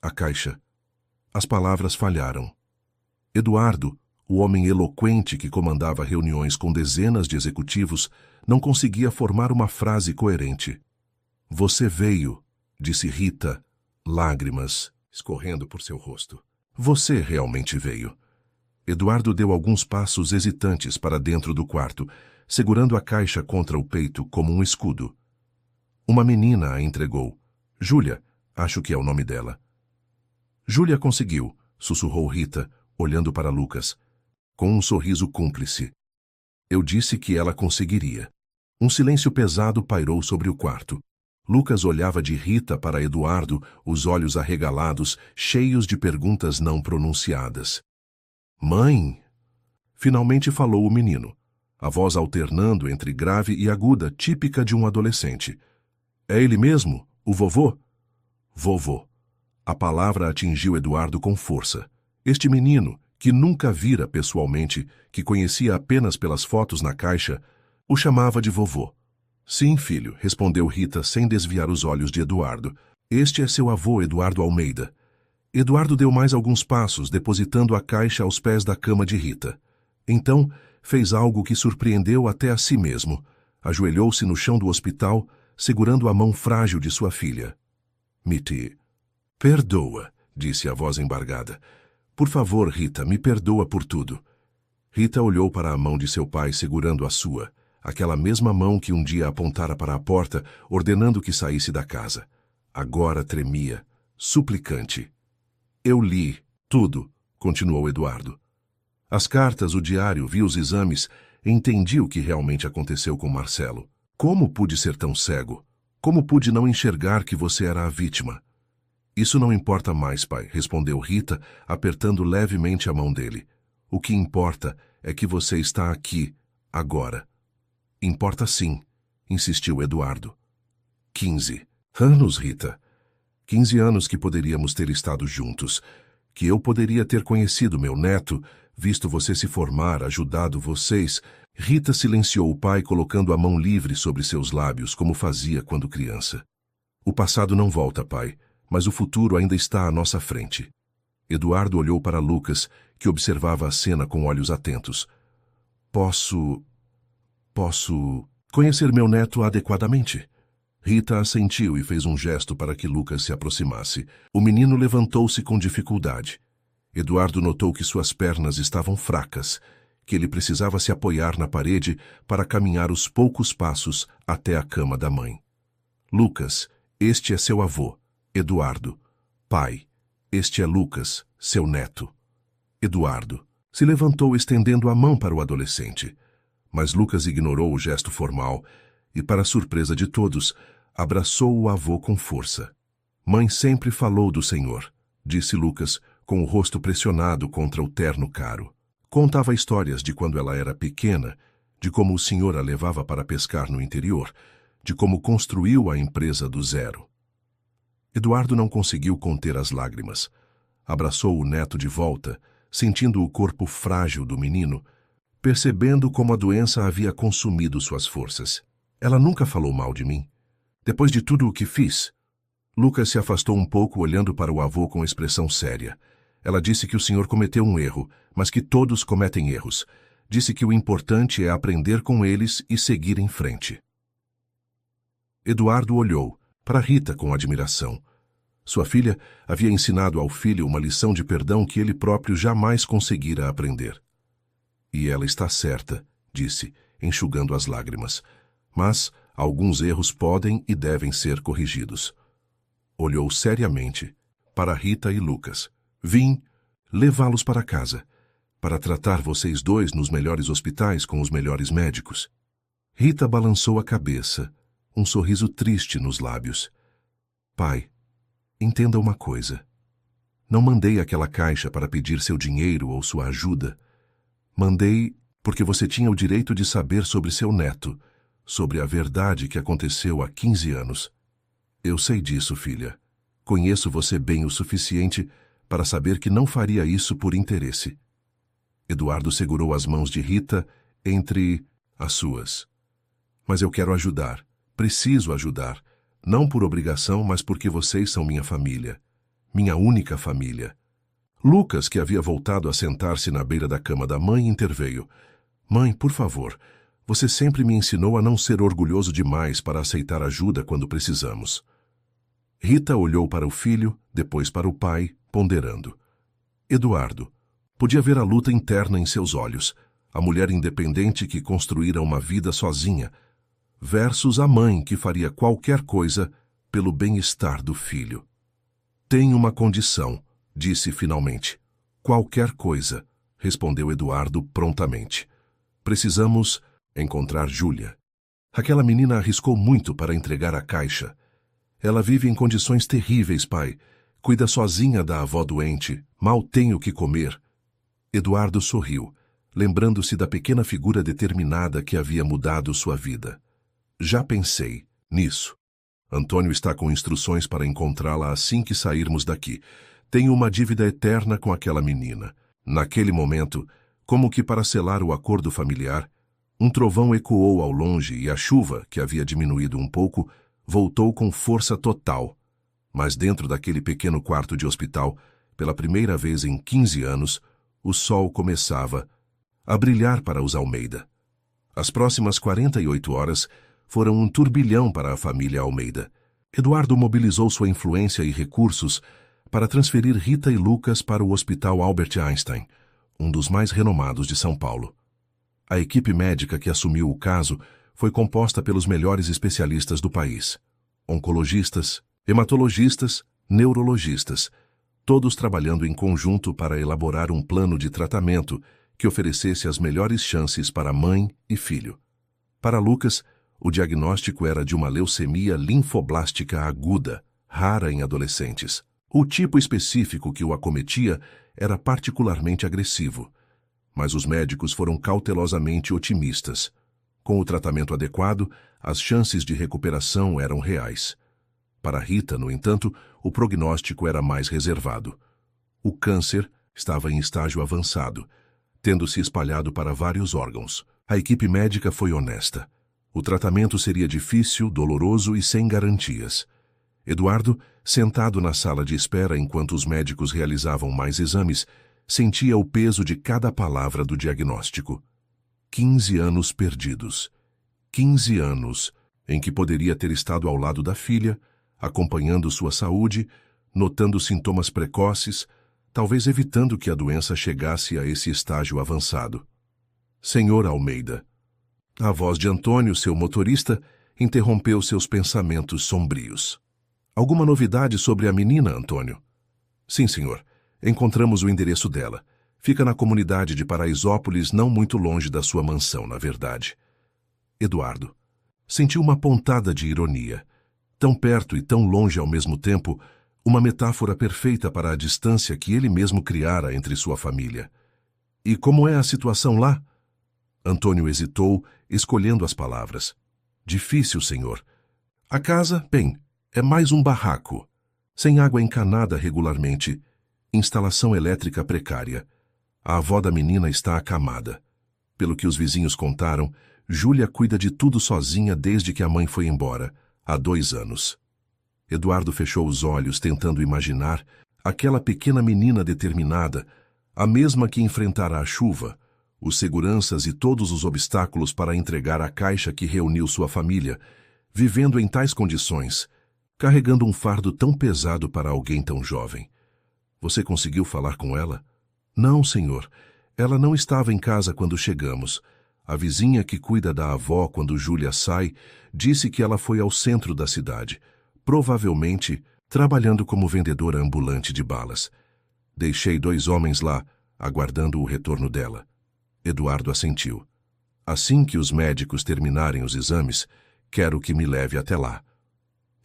a caixa." As palavras falharam. Eduardo, o homem eloquente que comandava reuniões com dezenas de executivos, não conseguia formar uma frase coerente. "Você veio", disse Rita, lágrimas escorrendo por seu rosto. "Você realmente veio." Eduardo deu alguns passos hesitantes para dentro do quarto, segurando a caixa contra o peito como um escudo. Uma menina a entregou. Júlia, acho que é o nome dela. "Júlia conseguiu", sussurrou Rita, olhando para Lucas, com um sorriso cúmplice. "Eu disse que ela conseguiria." Um silêncio pesado pairou sobre o quarto. Lucas olhava de Rita para Eduardo, os olhos arregalados, cheios de perguntas não pronunciadas. "Mãe?" Finalmente falou o menino, a voz alternando entre grave e aguda, típica de um adolescente. "É ele mesmo? O vovô?" "Vovô." A palavra atingiu Eduardo com força. Este menino, que nunca vira pessoalmente, que conhecia apenas pelas fotos na caixa, o chamava de vovô. "Sim, filho", respondeu Rita sem desviar os olhos de Eduardo. "Este é seu avô, Eduardo Almeida." Eduardo deu mais alguns passos, depositando a caixa aos pés da cama de Rita. Então, fez algo que surpreendeu até a si mesmo. Ajoelhou-se no chão do hospital, segurando a mão frágil de sua filha. "Me perdoa", disse a voz embargada. "Por favor, Rita, me perdoa por tudo." Rita olhou para a mão de seu pai segurando a sua, aquela mesma mão que um dia apontara para a porta, ordenando que saísse da casa. Agora tremia, suplicante. "Eu li tudo", continuou Eduardo. "As cartas, o diário, vi os exames, entendi o que realmente aconteceu com Marcelo. Como pude ser tão cego? Como pude não enxergar que você era a vítima?" "Isso não importa mais, pai", respondeu Rita, apertando levemente a mão dele. "O que importa é que você está aqui, agora." "Importa sim", insistiu Eduardo. 15 anos, Rita. 15 anos que poderíamos ter estado juntos, que eu poderia ter conhecido meu neto, visto você se formar, ajudado vocês. Rita silenciou o pai, colocando a mão livre sobre seus lábios, como fazia quando criança. "O passado não volta, pai, mas o futuro ainda está à nossa frente." Eduardo olhou para Lucas, que observava a cena com olhos atentos. Posso... Conhecer meu neto adequadamente. Rita assentiu e fez um gesto para que Lucas se aproximasse. O menino levantou-se com dificuldade. Eduardo notou que suas pernas estavam fracas, que ele precisava se apoiar na parede para caminhar os poucos passos até a cama da mãe. Lucas, este é seu avô. Eduardo. Pai, este é Lucas, seu neto. Eduardo se levantou estendendo a mão para o adolescente, mas Lucas ignorou o gesto formal e, para a surpresa de todos, abraçou o avô com força. Mãe sempre falou do Senhor, disse Lucas, com o rosto pressionado contra o terno caro. Contava histórias de quando ela era pequena, de como o Senhor a levava para pescar no interior, de como construiu a empresa do zero. Eduardo não conseguiu conter as lágrimas. Abraçou o neto de volta, sentindo o corpo frágil do menino, percebendo como a doença havia consumido suas forças. Ela nunca falou mal de mim. Depois de tudo o que fiz. Lucas se afastou um pouco, olhando para o avô com expressão séria. Ela disse que o senhor cometeu um erro, mas que todos cometem erros. Disse que o importante é aprender com eles e seguir em frente. Eduardo olhou para Rita com admiração. Sua filha havia ensinado ao filho uma lição de perdão que ele próprio jamais conseguira aprender. E ela está certa, disse, enxugando as lágrimas. Mas alguns erros podem e devem ser corrigidos. Olhou seriamente para Rita e Lucas. Vim levá-los para casa, para tratar vocês dois nos melhores hospitais com os melhores médicos. Rita balançou a cabeça, um sorriso triste nos lábios. Pai, entenda uma coisa. Não mandei aquela caixa para pedir seu dinheiro ou sua ajuda. Mandei porque você tinha o direito de saber sobre seu neto, sobre a verdade que aconteceu há 15 anos. Eu sei disso, filha. Conheço você bem o suficiente para saber que não faria isso por interesse. Eduardo segurou as mãos de Rita entre as suas. Mas eu quero ajudar. Preciso ajudar. Não por obrigação, mas porque vocês são minha família. Minha única família. Lucas, que havia voltado a sentar-se na beira da cama da mãe, interveio. Mãe, por favor, você sempre me ensinou a não ser orgulhoso demais para aceitar ajuda quando precisamos. Rita olhou para o filho, depois para o pai, ponderando. Eduardo, podia ver a luta interna em seus olhos, a mulher independente que construíra uma vida sozinha, versus a mãe que faria qualquer coisa pelo bem-estar do filho. Tem uma condição, disse finalmente. Qualquer coisa, respondeu Eduardo prontamente. Precisamos encontrar Júlia. Aquela menina arriscou muito para entregar a caixa. Ela vive em condições terríveis, pai. Cuida sozinha da avó doente, mal tem o que comer. Eduardo sorriu, lembrando-se da pequena figura determinada que havia mudado sua vida. Já pensei nisso. Antônio está com instruções para encontrá-la assim que sairmos daqui. Tenho uma dívida eterna com aquela menina. Naquele momento, como que para selar o acordo familiar, um trovão ecoou ao longe e a chuva, que havia diminuído um pouco, voltou com força total. Mas dentro daquele pequeno quarto de hospital, pela primeira vez em 15 anos, o sol começava a brilhar para os Almeida. As próximas 48 horas foram um turbilhão para a família Almeida. Eduardo mobilizou sua influência e recursos para transferir Rita e Lucas para o Hospital Albert Einstein, um dos mais renomados de São Paulo. A equipe médica que assumiu o caso foi composta pelos melhores especialistas do país. Oncologistas, hematologistas, neurologistas, todos trabalhando em conjunto para elaborar um plano de tratamento que oferecesse as melhores chances para mãe e filho. Para Lucas, o diagnóstico era de uma leucemia linfoblástica aguda, rara em adolescentes. O tipo específico que o acometia era particularmente agressivo, mas os médicos foram cautelosamente otimistas. Com o tratamento adequado, as chances de recuperação eram reais. Para Rita, no entanto, o prognóstico era mais reservado. O câncer estava em estágio avançado, tendo se espalhado para vários órgãos. A equipe médica foi honesta. O tratamento seria difícil, doloroso e sem garantias. Eduardo, sentado na sala de espera enquanto os médicos realizavam mais exames, sentia o peso de cada palavra do diagnóstico. 15 anos perdidos. 15 anos, em que poderia ter estado ao lado da filha, acompanhando sua saúde, notando sintomas precoces, talvez evitando que a doença chegasse a esse estágio avançado. Senhor Almeida. A voz de Antônio, seu motorista, interrompeu seus pensamentos sombrios. Alguma novidade sobre a menina, Antônio? Sim, senhor. Encontramos o endereço dela. Fica na comunidade de Paraisópolis, não muito longe da sua mansão, na verdade. Eduardo sentiu uma pontada de ironia. Tão perto e tão longe ao mesmo tempo, uma metáfora perfeita para a distância que ele mesmo criara entre sua família. E como é a situação lá? Antônio hesitou, escolhendo as palavras. Difícil, senhor. A casa, bem, é mais um barraco. Sem água encanada regularmente. Instalação elétrica precária. A avó da menina está acamada. Pelo que os vizinhos contaram, Júlia cuida de tudo sozinha desde que a mãe foi embora, há 2 anos. Eduardo fechou os olhos tentando imaginar aquela pequena menina determinada, a mesma que enfrentara a chuva, os seguranças e todos os obstáculos para entregar a caixa que reuniu sua família, vivendo em tais condições, carregando um fardo tão pesado para alguém tão jovem. Você conseguiu falar com ela? Não, senhor. Ela não estava em casa quando chegamos. A vizinha que cuida da avó quando Júlia sai disse que ela foi ao centro da cidade, provavelmente trabalhando como vendedora ambulante de balas. Deixei 2 homens lá, aguardando o retorno dela. Eduardo assentiu. Assim que os médicos terminarem os exames, quero que me leve até lá.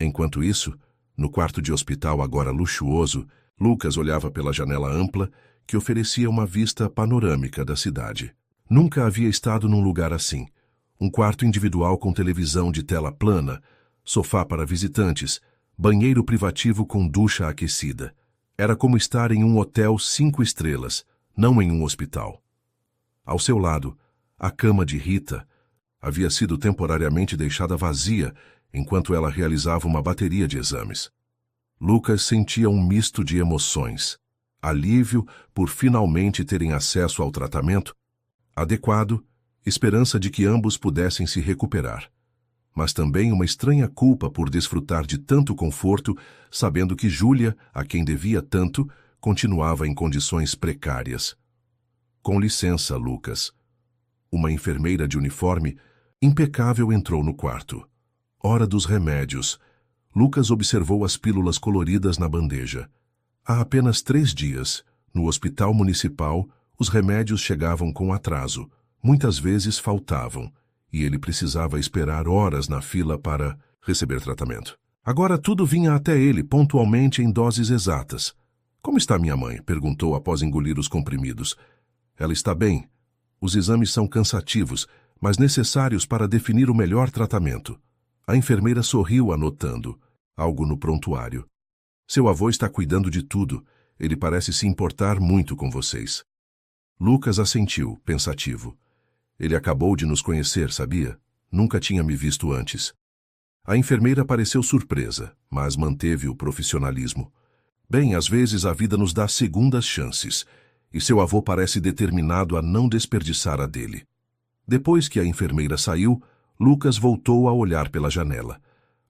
Enquanto isso, no quarto de hospital agora luxuoso, Lucas olhava pela janela ampla que oferecia uma vista panorâmica da cidade. Nunca havia estado num lugar assim. Um quarto individual com televisão de tela plana, sofá para visitantes, banheiro privativo com ducha aquecida. Era como estar em um hotel 5 estrelas, não em um hospital. Ao seu lado, a cama de Rita havia sido temporariamente deixada vazia enquanto ela realizava uma bateria de exames. Lucas sentia um misto de emoções. Alívio por finalmente terem acesso ao tratamento adequado, esperança de que ambos pudessem se recuperar. Mas também uma estranha culpa por desfrutar de tanto conforto, sabendo que Júlia, a quem devia tanto, continuava em condições precárias. Com licença, Lucas. Uma enfermeira de uniforme, impecável, entrou no quarto. Hora dos remédios. Lucas observou as pílulas coloridas na bandeja. Há apenas 3 dias, no hospital municipal, os remédios chegavam com atraso. Muitas vezes faltavam, e ele precisava esperar horas na fila para receber tratamento. Agora tudo vinha até ele pontualmente em doses exatas. Como está minha mãe? Perguntou após engolir os comprimidos. Ela está bem. Os exames são cansativos, mas necessários para definir o melhor tratamento. A enfermeira sorriu anotando algo no prontuário. Seu avô está cuidando de tudo. Ele parece se importar muito com vocês. Lucas assentiu, pensativo. Ele acabou de nos conhecer, sabia? Nunca tinha me visto antes. A enfermeira pareceu surpresa, mas manteve o profissionalismo. Bem, às vezes a vida nos dá segundas chances, e seu avô parece determinado a não desperdiçar a dele. Depois que a enfermeira saiu, Lucas voltou a olhar pela janela.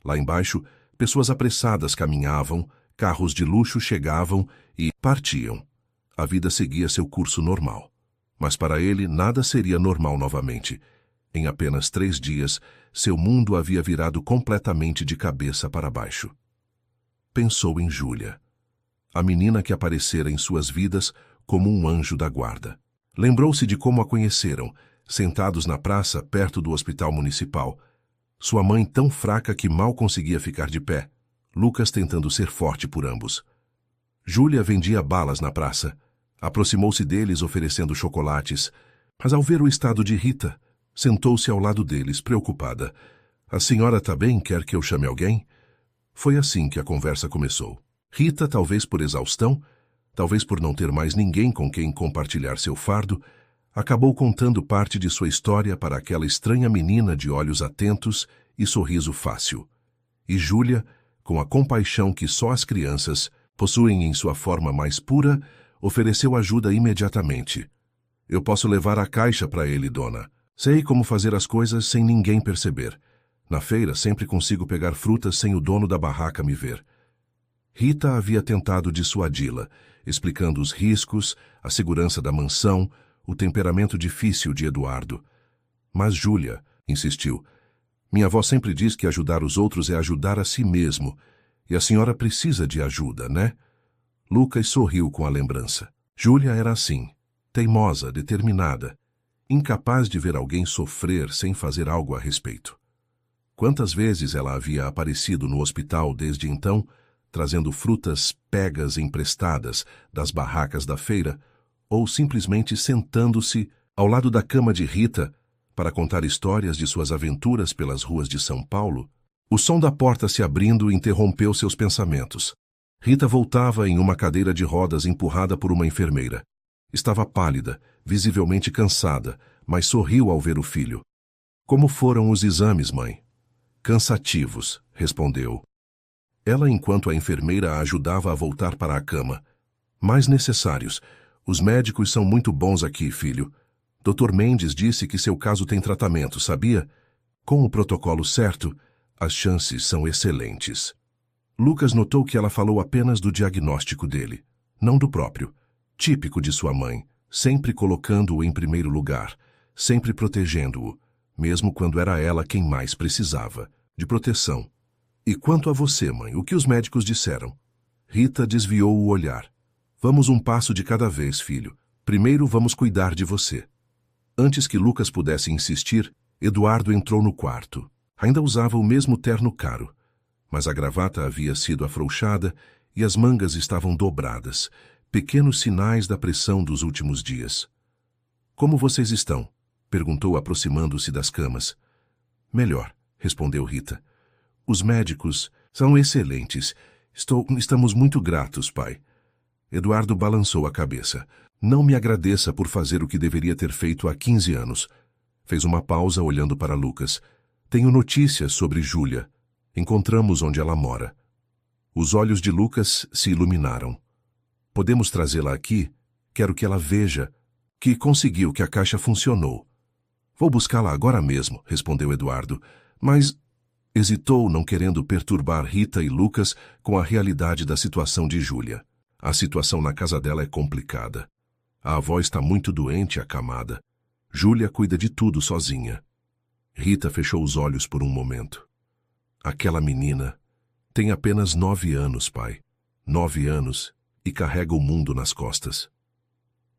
Lá embaixo, pessoas apressadas caminhavam, carros de luxo chegavam e partiam. A vida seguia seu curso normal. Mas para ele nada seria normal novamente. Em apenas 3 dias, seu mundo havia virado completamente de cabeça para baixo. Pensou em Júlia, a menina que aparecera em suas vidas como um anjo da guarda. Lembrou-se de como a conheceram, sentados na praça perto do hospital municipal. Sua mãe tão fraca que mal conseguia ficar de pé. Lucas tentando ser forte por ambos. Júlia vendia balas na praça. Aproximou-se deles oferecendo chocolates, mas ao ver o estado de Rita, sentou-se ao lado deles, preocupada. A senhora está bem? Quer que eu chame alguém? Foi assim que a conversa começou. Rita, talvez por exaustão, talvez por não ter mais ninguém com quem compartilhar seu fardo, acabou contando parte de sua história para aquela estranha menina de olhos atentos e sorriso fácil. E Júlia, com a compaixão que só as crianças possuem em sua forma mais pura, ofereceu ajuda imediatamente. Eu posso levar a caixa para ele, dona. Sei como fazer as coisas sem ninguém perceber. Na feira sempre consigo pegar frutas sem o dono da barraca me ver. Rita havia tentado dissuadi-la, explicando os riscos, a segurança da mansão, o temperamento difícil de Eduardo. Mas Júlia insistiu. Minha avó sempre diz que ajudar os outros é ajudar a si mesmo. E a senhora precisa de ajuda, né? Lucas sorriu com a lembrança. Júlia era assim, teimosa, determinada, incapaz de ver alguém sofrer sem fazer algo a respeito. Quantas vezes ela havia aparecido no hospital desde então, trazendo frutas pegas emprestadas das barracas da feira, ou simplesmente sentando-se ao lado da cama de Rita para contar histórias de suas aventuras pelas ruas de São Paulo. O som da porta se abrindo interrompeu seus pensamentos. Rita voltava em uma cadeira de rodas empurrada por uma enfermeira. Estava pálida, visivelmente cansada, mas sorriu ao ver o filho. Como foram os exames, mãe? Cansativos, respondeu. Ela, enquanto a enfermeira a ajudava a voltar para a cama. Mais necessários. Os médicos são muito bons aqui, filho. Dr. Mendes disse que seu caso tem tratamento, sabia? Com o protocolo certo, as chances são excelentes. Lucas notou que ela falou apenas do diagnóstico dele, não do próprio. Típico de sua mãe, sempre colocando-o em primeiro lugar, sempre protegendo-o, mesmo quando era ela quem mais precisava, de proteção. E quanto a você, mãe, o que os médicos disseram? Rita desviou o olhar. Vamos um passo de cada vez, filho. Primeiro vamos cuidar de você. Antes que Lucas pudesse insistir, Eduardo entrou no quarto. Ainda usava o mesmo terno caro, mas a gravata havia sido afrouxada e as mangas estavam dobradas, pequenos sinais da pressão dos últimos dias. Como vocês estão? Perguntou aproximando-se das camas. Melhor, respondeu Rita. Os médicos são excelentes. Estamos muito gratos, pai. Eduardo balançou a cabeça. Não me agradeça por fazer o que deveria ter feito há 15 anos. Fez uma pausa olhando para Lucas. Tenho notícias sobre Júlia. Encontramos onde ela mora. Os olhos de Lucas se iluminaram. Podemos trazê-la aqui? Quero que ela veja que conseguiu, que a caixa funcionou. Vou buscá-la agora mesmo, respondeu Eduardo. Mas hesitou, não querendo perturbar Rita e Lucas com a realidade da situação de Júlia. A situação na casa dela é complicada. A avó está muito doente e acamada. Júlia cuida de tudo sozinha. Rita fechou os olhos por um momento. Aquela menina tem apenas 9 anos, pai. 9 anos e carrega o mundo nas costas.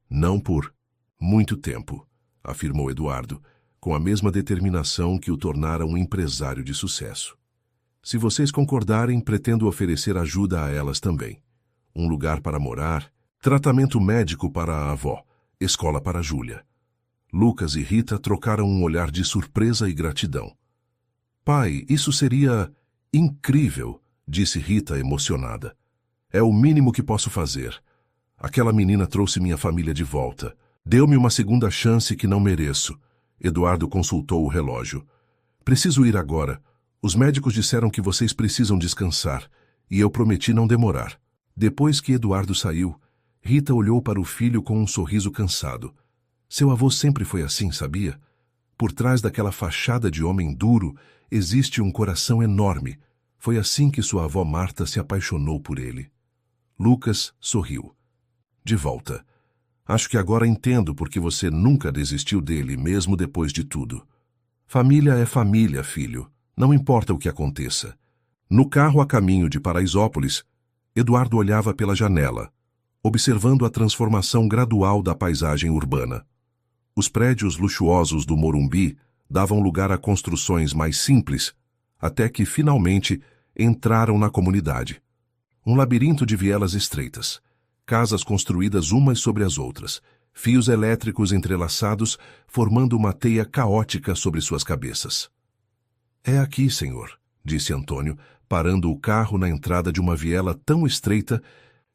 Não por muito tempo, afirmou Eduardo, com a mesma determinação que o tornara um empresário de sucesso. Se vocês concordarem, pretendo oferecer ajuda a elas também. Um lugar para morar, tratamento médico para a avó, escola para Júlia. Lucas e Rita trocaram um olhar de surpresa e gratidão. Pai, isso seria incrível, disse Rita emocionada. É o mínimo que posso fazer. Aquela menina trouxe minha família de volta. Deu-me uma segunda chance que não mereço. Eduardo consultou o relógio. Preciso ir agora. Os médicos disseram que vocês precisam descansar, e eu prometi não demorar. Depois que Eduardo saiu, Rita olhou para o filho com um sorriso cansado. Seu avô sempre foi assim, sabia? Por trás daquela fachada de homem duro, existe um coração enorme. Foi assim que sua avó Marta se apaixonou por ele. Lucas sorriu. De volta. Acho que agora entendo por que você nunca desistiu dele, mesmo depois de tudo. Família é família, filho. Não importa o que aconteça. No carro a caminho de Paraisópolis, Eduardo olhava pela janela, observando a transformação gradual da paisagem urbana. Os prédios luxuosos do Morumbi davam lugar a construções mais simples, até que, finalmente, entraram na comunidade. Um labirinto de vielas estreitas, casas construídas umas sobre as outras, fios elétricos entrelaçados, formando uma teia caótica sobre suas cabeças. É aqui, senhor, disse Antônio, parando o carro na entrada de uma viela tão estreita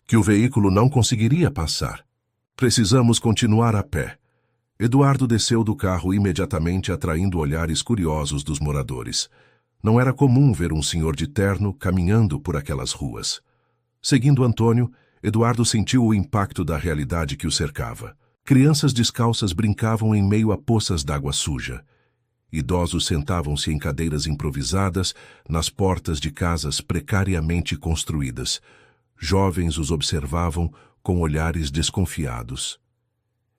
que o veículo não conseguiria passar. Precisamos continuar a pé. Eduardo desceu do carro imediatamente, atraindo olhares curiosos dos moradores. Não era comum ver um senhor de terno caminhando por aquelas ruas. Seguindo Antônio, Eduardo sentiu o impacto da realidade que o cercava. Crianças descalças brincavam em meio a poças d'água suja. Idosos sentavam-se em cadeiras improvisadas nas portas de casas precariamente construídas. Jovens os observavam com olhares desconfiados.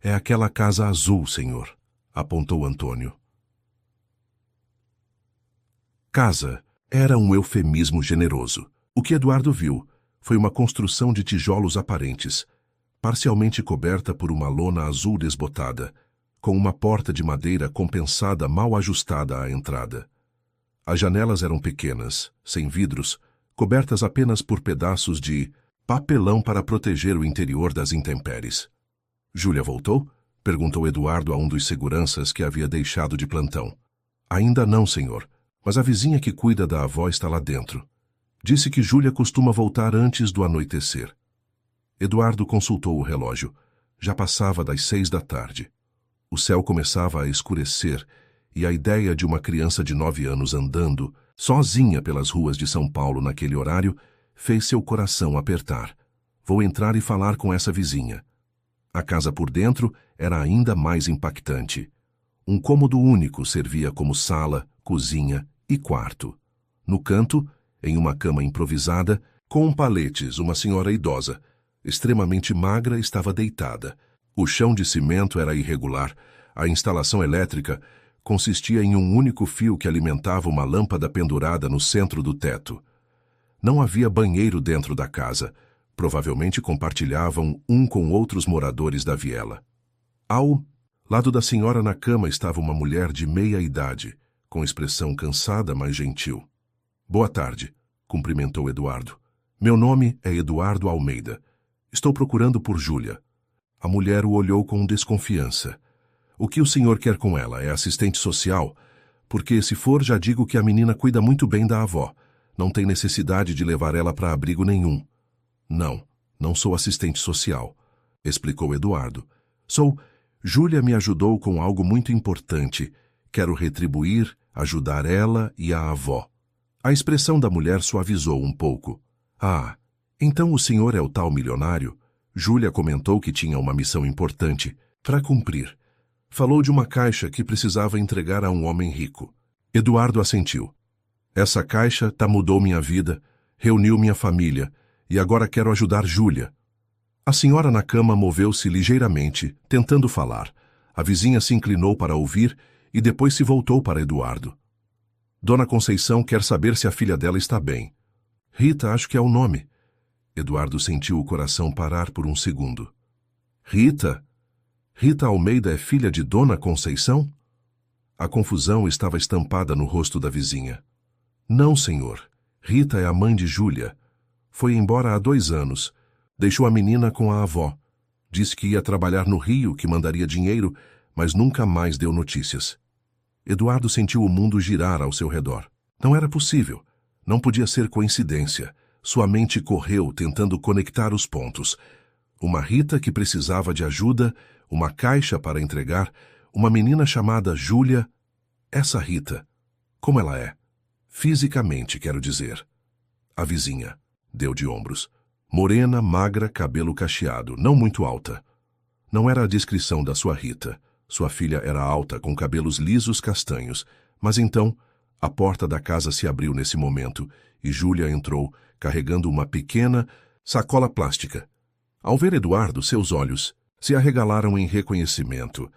É aquela casa azul, senhor, apontou Antônio. Casa era um eufemismo generoso. O que Eduardo viu foi uma construção de tijolos aparentes, parcialmente coberta por uma lona azul desbotada, com uma porta de madeira compensada mal ajustada à entrada. As janelas eram pequenas, sem vidros, cobertas apenas por pedaços de papelão para proteger o interior das intempéries. Júlia voltou? Perguntou Eduardo a um dos seguranças que havia deixado de plantão. Ainda não, senhor, mas a vizinha que cuida da avó está lá dentro. Disse que Júlia costuma voltar antes do anoitecer. Eduardo consultou o relógio. Já passava das 6 da tarde. O céu começava a escurecer e a ideia de uma criança de 9 anos andando, sozinha pelas ruas de São Paulo naquele horário, fez seu coração apertar. Vou entrar e falar com essa vizinha. A casa por dentro era ainda mais impactante. Um cômodo único servia como sala, cozinha e quarto. No canto, em uma cama improvisada, com paletes, uma senhora idosa, extremamente magra, estava deitada. O chão de cimento era irregular. A instalação elétrica consistia em um único fio que alimentava uma lâmpada pendurada no centro do teto. Não havia banheiro dentro da casa. Provavelmente compartilhavam um com outros moradores da viela. Ao lado da senhora na cama estava uma mulher de meia idade, com expressão cansada, mas gentil. Boa tarde, cumprimentou Eduardo. Meu nome é Eduardo Almeida. Estou procurando por Júlia. A mulher o olhou com desconfiança. O que o senhor quer com ela? É assistente social? Porque, se for, já digo que a menina cuida muito bem da avó. Não tem necessidade de levar ela para abrigo nenhum. Não sou assistente social, explicou Eduardo. Júlia me ajudou com algo muito importante. Quero retribuir, ajudar ela e a avó. A expressão da mulher suavizou um pouco. Ah, então o senhor é o tal milionário? Júlia comentou que tinha uma missão importante para cumprir. Falou de uma caixa que precisava entregar a um homem rico. Eduardo assentiu. Essa caixa mudou minha vida, reuniu minha família, e agora quero ajudar Júlia. A senhora na cama moveu-se ligeiramente, tentando falar. A vizinha se inclinou para ouvir e depois se voltou para Eduardo. Dona Conceição quer saber se a filha dela está bem. Rita, acho que é o nome. Eduardo sentiu o coração parar por um segundo. Rita? Rita Almeida é filha de Dona Conceição? A confusão estava estampada no rosto da vizinha. Não, senhor. Rita é a mãe de Júlia. Foi embora há 2 anos. Deixou a menina com a avó. Disse que ia trabalhar no Rio, que mandaria dinheiro, mas nunca mais deu notícias. Eduardo sentiu o mundo girar ao seu redor. Não era possível. Não podia ser coincidência. Sua mente correu tentando conectar os pontos. Uma Rita que precisava de ajuda, uma caixa para entregar, uma menina chamada Júlia. Essa Rita, como ela é? Fisicamente, quero dizer. A vizinha deu de ombros. Morena, magra, cabelo cacheado, não muito alta. Não era a descrição da sua Rita. Sua filha era alta, com cabelos lisos castanhos. Mas então, a porta da casa se abriu nesse momento e Júlia entrou, carregando uma pequena sacola plástica. Ao ver Eduardo, seus olhos se arregalaram em reconhecimento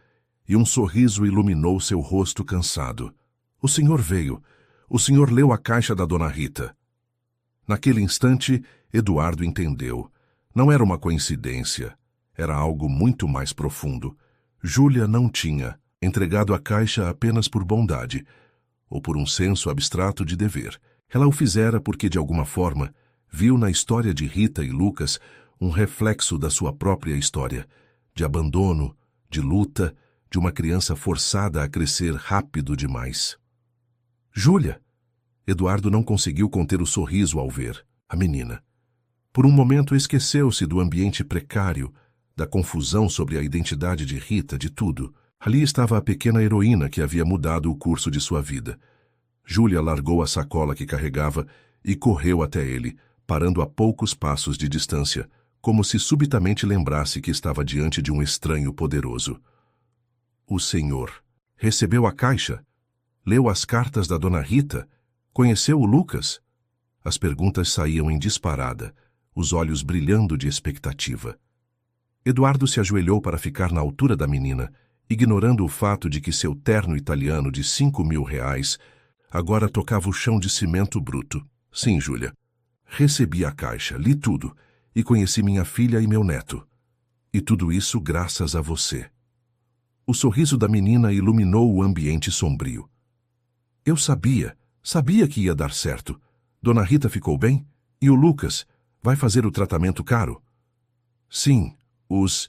e um sorriso iluminou seu rosto cansado. O senhor veio. O senhor leu a caixa da dona Rita. Naquele instante, Eduardo entendeu. Não era uma coincidência. Era algo muito mais profundo. Júlia não tinha entregado a caixa apenas por bondade, ou por um senso abstrato de dever. Ela o fizera porque, de alguma forma, viu na história de Rita e Lucas um reflexo da sua própria história, de abandono, de luta, de uma criança forçada a crescer rápido demais. Júlia! Eduardo não conseguiu conter o sorriso ao ver a menina. Por um momento esqueceu-se do ambiente precário, da confusão sobre a identidade de Rita, de tudo. Ali estava a pequena heroína que havia mudado o curso de sua vida. Júlia largou a sacola que carregava e correu até ele, parando a poucos passos de distância, como se subitamente lembrasse que estava diante de um estranho poderoso. O senhor recebeu a caixa? Leu as cartas da dona Rita? Conheceu o Lucas? As perguntas saíam em disparada, os olhos brilhando de expectativa. Eduardo se ajoelhou para ficar na altura da menina, ignorando o fato de que seu terno italiano de R$ 5.000 agora tocava o chão de cimento bruto. Sim, Júlia. Recebi a caixa, li tudo, e conheci minha filha e meu neto. E tudo isso graças a você. O sorriso da menina iluminou o ambiente sombrio. Eu sabia que ia dar certo. Dona Rita ficou bem? E o Lucas? Vai fazer o tratamento caro? Sim, os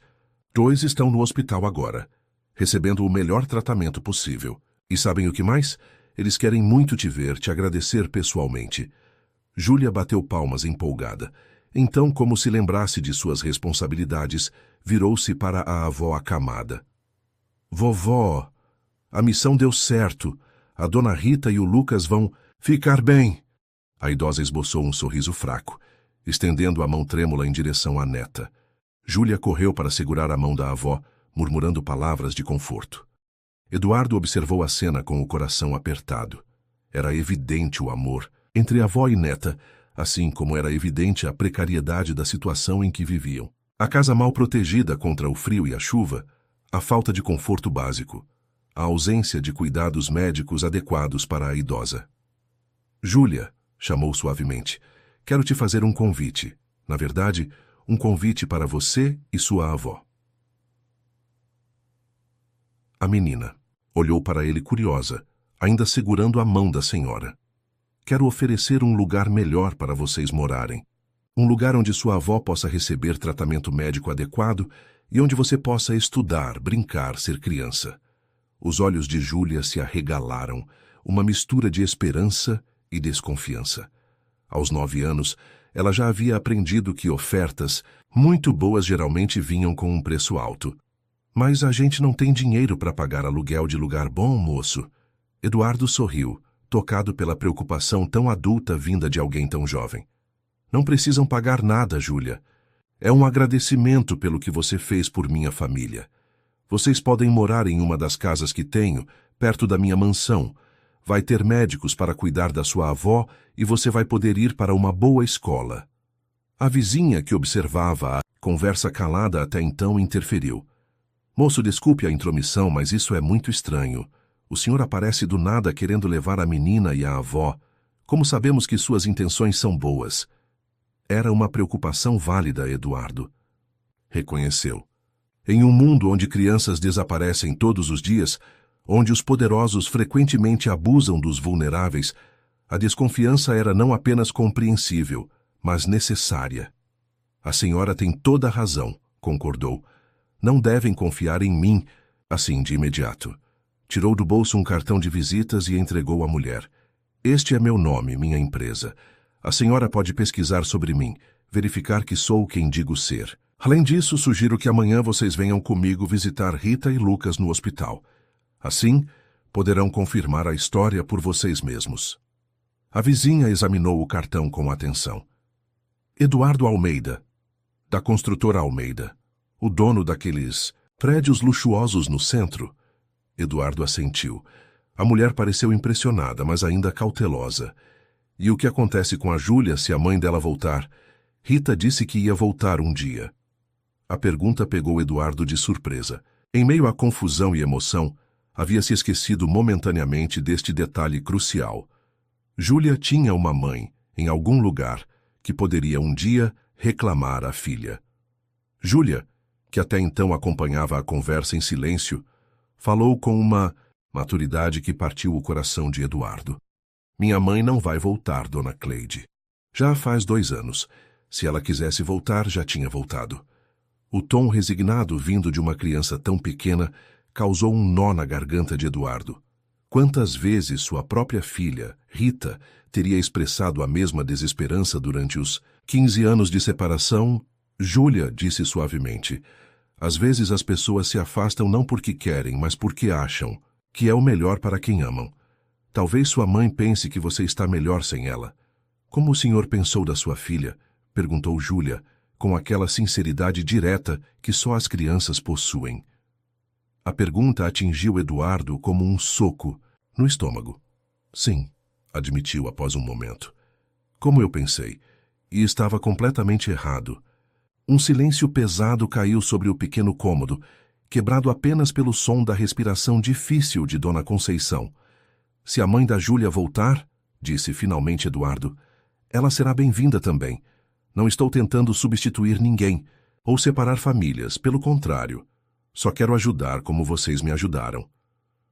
dois estão no hospital agora, recebendo o melhor tratamento possível. E sabem o que mais? Eles querem muito te ver, te agradecer pessoalmente. Júlia bateu palmas empolgada. Então, como se lembrasse de suas responsabilidades, virou-se para a avó acamada. Vovó, a missão deu certo. A dona Rita e o Lucas vão ficar bem. A idosa esboçou um sorriso fraco, estendendo a mão trêmula em direção à neta. Júlia correu para segurar a mão da avó, murmurando palavras de conforto. Eduardo observou a cena com o coração apertado. Era evidente o amor entre avó e neta, assim como era evidente a precariedade da situação em que viviam. A casa mal protegida contra o frio e a chuva, a falta de conforto básico, a ausência de cuidados médicos adequados para a idosa. Júlia, chamou suavemente, quero te fazer um convite. Na verdade, um convite para você e sua avó. A menina olhou para ele curiosa, ainda segurando a mão da senhora. Quero oferecer um lugar melhor para vocês morarem. Um lugar onde sua avó possa receber tratamento médico adequado e onde você possa estudar, brincar, ser criança. Os olhos de Júlia se arregalaram, uma mistura de esperança e desconfiança. Aos 9 anos, ela já havia aprendido que ofertas muito boas geralmente vinham com um preço alto. Mas a gente não tem dinheiro para pagar aluguel de lugar bom, moço. Eduardo sorriu, tocado pela preocupação tão adulta vinda de alguém tão jovem. Não precisam pagar nada, Júlia. É um agradecimento pelo que você fez por minha família. Vocês podem morar em uma das casas que tenho, perto da minha mansão. Vai ter médicos para cuidar da sua avó e você vai poder ir para uma boa escola. A vizinha que observava a conversa calada até então interferiu. Moço, desculpe a intromissão, mas isso é muito estranho. O senhor aparece do nada querendo levar a menina e a avó. Como sabemos que suas intenções são boas? Era uma preocupação válida, Eduardo. Reconheceu. Em um mundo onde crianças desaparecem todos os dias, onde os poderosos frequentemente abusam dos vulneráveis, a desconfiança era não apenas compreensível, mas necessária. A senhora tem toda a razão, concordou. Não devem confiar em mim, assim de imediato. Tirou do bolso um cartão de visitas e entregou à mulher. Este é meu nome, minha empresa. A senhora pode pesquisar sobre mim, verificar que sou quem digo ser. Além disso, sugiro que amanhã vocês venham comigo visitar Rita e Lucas no hospital. Assim, poderão confirmar a história por vocês mesmos. A vizinha examinou o cartão com atenção. Eduardo Almeida, da construtora Almeida, o dono daqueles prédios luxuosos no centro. Eduardo assentiu. A mulher pareceu impressionada, mas ainda cautelosa. E o que acontece com a Júlia se a mãe dela voltar? Rita disse que ia voltar um dia. A pergunta pegou Eduardo de surpresa. Em meio à confusão e emoção, havia se esquecido momentaneamente deste detalhe crucial. Júlia tinha uma mãe, em algum lugar, que poderia um dia reclamar a filha. Júlia, que até então acompanhava a conversa em silêncio, falou com uma maturidade que partiu o coração de Eduardo. Minha mãe não vai voltar, dona Cleide. Já faz 2 anos. Se ela quisesse voltar, já tinha voltado. O tom resignado vindo de uma criança tão pequena causou um nó na garganta de Eduardo. Quantas vezes sua própria filha, Rita, teria expressado a mesma desesperança durante os 15 anos de separação? Júlia disse suavemente. Às vezes as pessoas se afastam não porque querem, mas porque acham que é o melhor para quem amam. Talvez sua mãe pense que você está melhor sem ela. Como o senhor pensou da sua filha? Perguntou Júlia, com aquela sinceridade direta que só as crianças possuem. A pergunta atingiu Eduardo como um soco no estômago. Sim, admitiu após um momento. Como eu pensei, e estava completamente errado. Um silêncio pesado caiu sobre o pequeno cômodo, quebrado apenas pelo som da respiração difícil de Dona Conceição. Se a mãe da Júlia voltar, disse finalmente Eduardo, ela será bem-vinda também. Não estou tentando substituir ninguém ou separar famílias, pelo contrário. Só quero ajudar como vocês me ajudaram.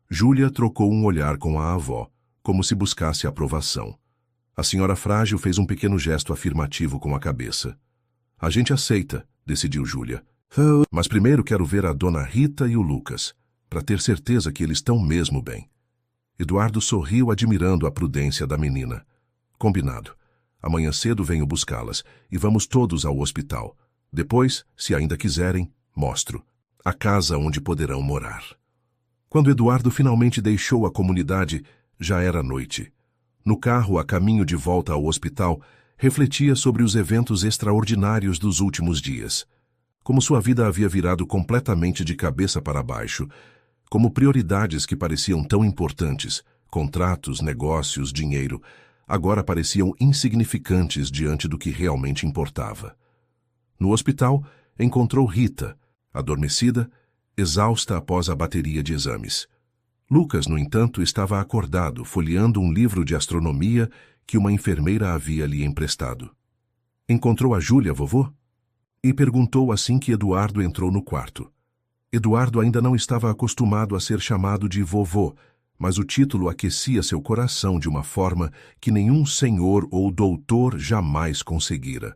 Júlia trocou um olhar com a avó, como se buscasse aprovação. A senhora Frágil fez um pequeno gesto afirmativo com a cabeça. A gente aceita, decidiu Júlia. Mas primeiro quero ver a dona Rita e o Lucas, para ter certeza que eles estão mesmo bem. Eduardo sorriu admirando a prudência da menina. Combinado. Amanhã cedo venho buscá-las e vamos todos ao hospital. Depois, se ainda quiserem, mostro a casa onde poderão morar. Quando Eduardo finalmente deixou a comunidade, já era noite. No carro, a caminho de volta ao hospital, refletia sobre os eventos extraordinários dos últimos dias. Como sua vida havia virado completamente de cabeça para baixo, como prioridades que pareciam tão importantes, contratos, negócios, dinheiro, agora pareciam insignificantes diante do que realmente importava. No hospital, encontrou Rita, adormecida, exausta após a bateria de exames. Lucas, no entanto, estava acordado, folheando um livro de astronomia que uma enfermeira havia lhe emprestado. Encontrou a Júlia, vovô? E perguntou assim que Eduardo entrou no quarto. Eduardo ainda não estava acostumado a ser chamado de vovô, mas o título aquecia seu coração de uma forma que nenhum senhor ou doutor jamais conseguira.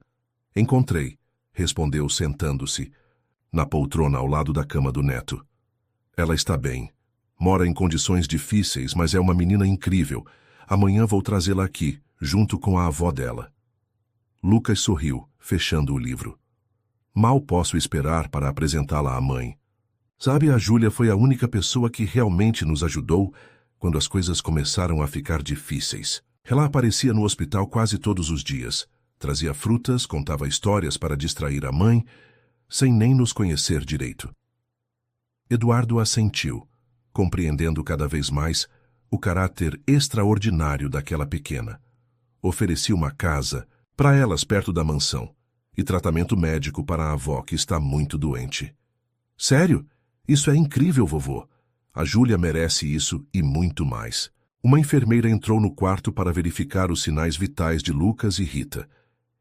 Encontrei, respondeu sentando-se, na poltrona ao lado da cama do neto. Ela está bem. Mora em condições difíceis, mas é uma menina incrível. Amanhã vou trazê-la aqui, junto com a avó dela. Lucas sorriu, fechando o livro. Mal posso esperar para apresentá-la à mãe. Sabe, a Júlia foi a única pessoa que realmente nos ajudou quando as coisas começaram a ficar difíceis. Ela aparecia no hospital quase todos os dias. Trazia frutas, contava histórias para distrair a mãe, sem nem nos conhecer direito. Eduardo assentiu, compreendendo cada vez mais o caráter extraordinário daquela pequena. Oferecia uma casa para elas perto da mansão e tratamento médico para a avó que está muito doente. Sério? Isso é incrível, vovô. A Júlia merece isso e muito mais. Uma enfermeira entrou no quarto para verificar os sinais vitais de Lucas e Rita.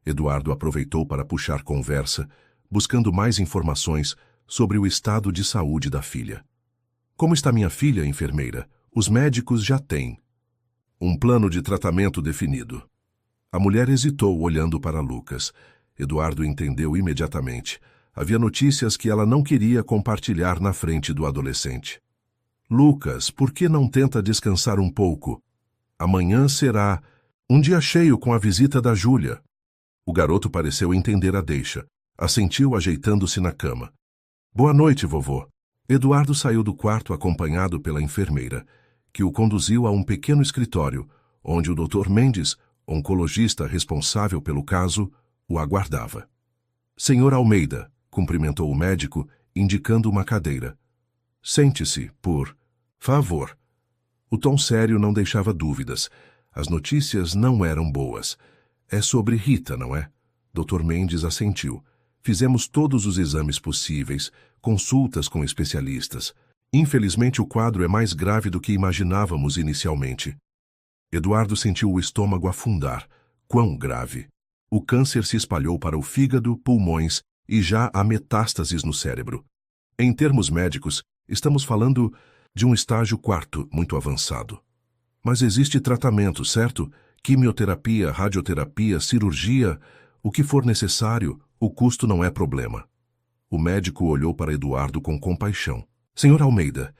Eduardo aproveitou para puxar conversa, buscando mais informações sobre o estado de saúde da filha. Como está minha filha, enfermeira? Os médicos já têm um plano de tratamento definido. A mulher hesitou, olhando para Lucas. Eduardo entendeu imediatamente. Havia notícias que ela não queria compartilhar na frente do adolescente. Lucas, por que não tenta descansar um pouco? Amanhã será um dia cheio com a visita da Júlia. O garoto pareceu entender a deixa. Assentiu, ajeitando-se na cama. Boa noite, vovô. Eduardo saiu do quarto acompanhado pela enfermeira, que o conduziu a um pequeno escritório, onde o Dr. Mendes, oncologista responsável pelo caso, o aguardava. Senhor Almeida, cumprimentou o médico, indicando uma cadeira. Sente-se, por favor. O tom sério não deixava dúvidas. As notícias não eram boas. É sobre Rita, não é? Dr. Mendes assentiu. Fizemos todos os exames possíveis, consultas com especialistas. Infelizmente, o quadro é mais grave do que imaginávamos inicialmente. Eduardo sentiu o estômago afundar. Quão grave! O câncer se espalhou para o fígado, pulmões e já há metástases no cérebro. Em termos médicos, estamos falando de um estágio 4 muito avançado. Mas existe tratamento, certo? Quimioterapia, radioterapia, cirurgia, o que for necessário, o custo não é problema. O médico olhou para Eduardo com compaixão. Senhor Almeida,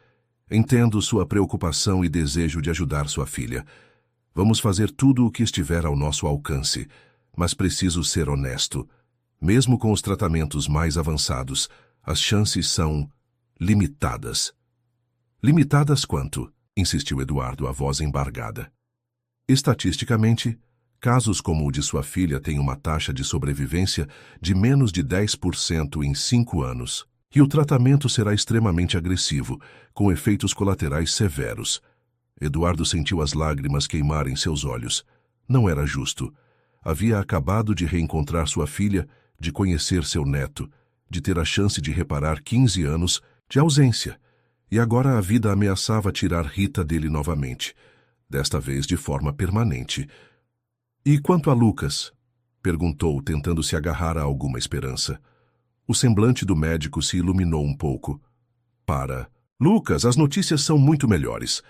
entendo sua preocupação e desejo de ajudar sua filha. Vamos fazer tudo o que estiver ao nosso alcance, mas preciso ser honesto. Mesmo com os tratamentos mais avançados, as chances são limitadas. Limitadas quanto? Insistiu Eduardo, a voz embargada. Estatisticamente, Casos como o de sua filha têm uma taxa de sobrevivência de menos de 10% em 5 anos. E o tratamento será extremamente agressivo, com efeitos colaterais severos. Eduardo sentiu as lágrimas queimarem seus olhos. Não era justo. Havia acabado de reencontrar sua filha, de conhecer seu neto, de ter a chance de reparar 15 anos de ausência. E agora a vida ameaçava tirar Rita dele novamente, desta vez de forma permanente. E quanto a Lucas? Perguntou, tentando se agarrar a alguma esperança. O semblante do médico se iluminou um pouco. Lucas, as notícias são muito melhores.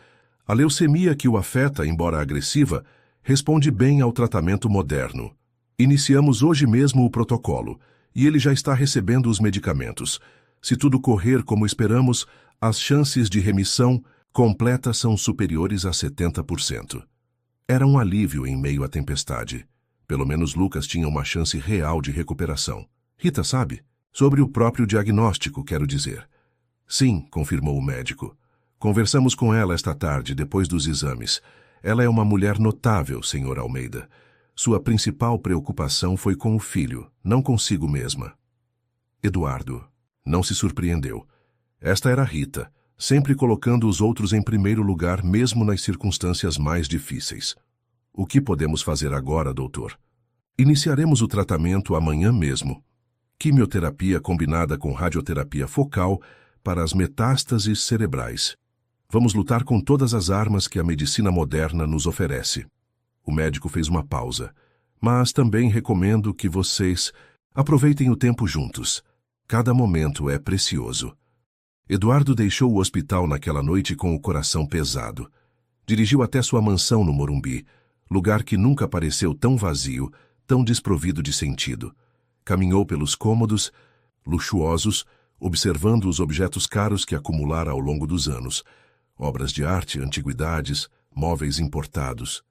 A leucemia que o afeta, embora agressiva, responde bem ao tratamento moderno. Iniciamos hoje mesmo o protocolo, e ele já está recebendo os medicamentos. Se tudo correr como esperamos, as chances de remissão completa são superiores a 70%. Era um alívio em meio à tempestade. Pelo menos Lucas tinha uma chance real de recuperação. Rita sabe? Sobre o próprio diagnóstico, quero dizer. Sim, confirmou o médico. Conversamos com ela esta tarde, depois dos exames. Ela é uma mulher notável, Sr. Almeida. Sua principal preocupação foi com o filho, não consigo mesma. Eduardo não se surpreendeu. Esta era Rita, sempre colocando os outros em primeiro lugar, mesmo nas circunstâncias mais difíceis. O que podemos fazer agora, doutor? Iniciaremos o tratamento amanhã mesmo. Quimioterapia combinada com radioterapia focal para as metástases cerebrais. Vamos lutar com todas as armas que a medicina moderna nos oferece. O médico fez uma pausa. Mas também recomendo que vocês aproveitem o tempo juntos. Cada momento é precioso. Eduardo deixou o hospital naquela noite com o coração pesado. Dirigiu até sua mansão no Morumbi, lugar que nunca pareceu tão vazio, tão desprovido de sentido. Caminhou pelos cômodos, luxuosos, observando os objetos caros que acumulara ao longo dos anos. Obras de arte, antiguidades, móveis importados.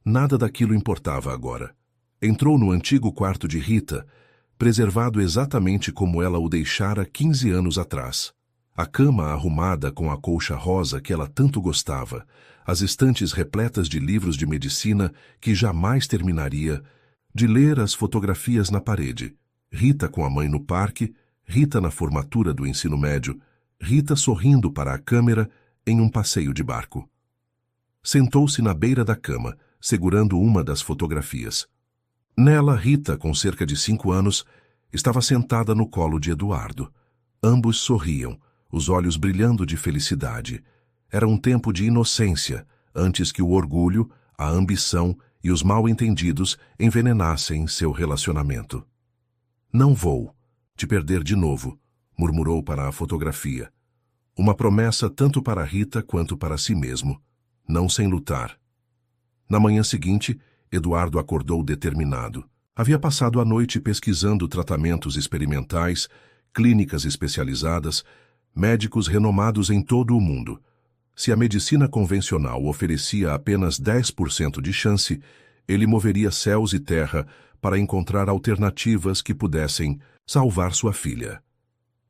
Nada daquilo importava agora. Entrou no antigo quarto de Rita, preservado exatamente como ela o deixara 15 anos atrás. A cama arrumada com a colcha rosa que ela tanto gostava, as estantes repletas de livros de medicina que jamais terminaria, de ler as fotografias na parede. Rita com a mãe no parque, Rita na formatura do ensino médio, Rita sorrindo para a câmera em um passeio de barco. Sentou-se na beira da cama, segurando uma das fotografias. Nela, Rita, com cerca de 5 anos, estava sentada no colo de Eduardo. Ambos sorriam, os olhos brilhando de felicidade. Era um tempo de inocência, antes que o orgulho, a ambição e os mal-entendidos envenenassem seu relacionamento. Não vou te perder de novo, murmurou para a fotografia. Uma promessa tanto para Rita quanto para si mesmo. Não sem lutar. Na manhã seguinte, Eduardo acordou determinado. Havia passado a noite pesquisando tratamentos experimentais, clínicas especializadas, médicos renomados em todo o mundo. Se a medicina convencional oferecia apenas 10% de chance, ele moveria céus e terra para encontrar alternativas que pudessem salvar sua filha.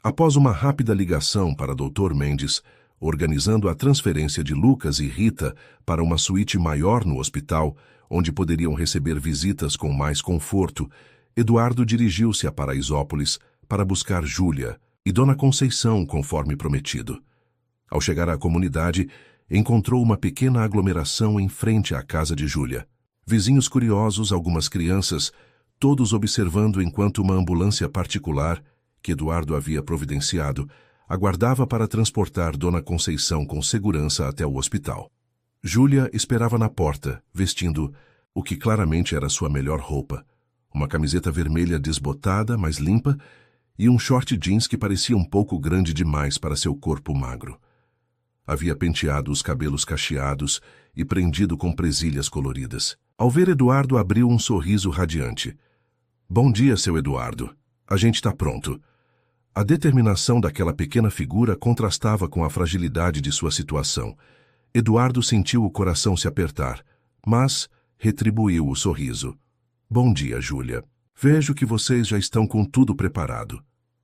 Após uma rápida ligação para Dr. Mendes, organizando a transferência de Lucas e Rita para uma suíte maior no hospital, onde poderiam receber visitas com mais conforto, Eduardo dirigiu-se a Paraisópolis para buscar Júlia e Dona Conceição, conforme prometido. Ao chegar à comunidade, encontrou uma pequena aglomeração em frente à casa de Júlia. Vizinhos curiosos, algumas crianças, todos observando enquanto uma ambulância particular, que Eduardo havia providenciado, aguardava para transportar Dona Conceição com segurança até o hospital. Júlia esperava na porta, vestindo o que claramente era sua melhor roupa, uma camiseta vermelha desbotada, mas limpa, e um short jeans que parecia um pouco grande demais para seu corpo magro. Havia penteado os cabelos cacheados e prendido com presilhas coloridas. Ao ver Eduardo, abriu um sorriso radiante. "Bom dia, seu Eduardo. A gente está pronto." A determinação daquela pequena figura contrastava com a fragilidade de sua situação. Eduardo sentiu o coração se apertar, mas retribuiu o sorriso. "Bom dia, Júlia. Vejo que vocês já estão com tudo preparado."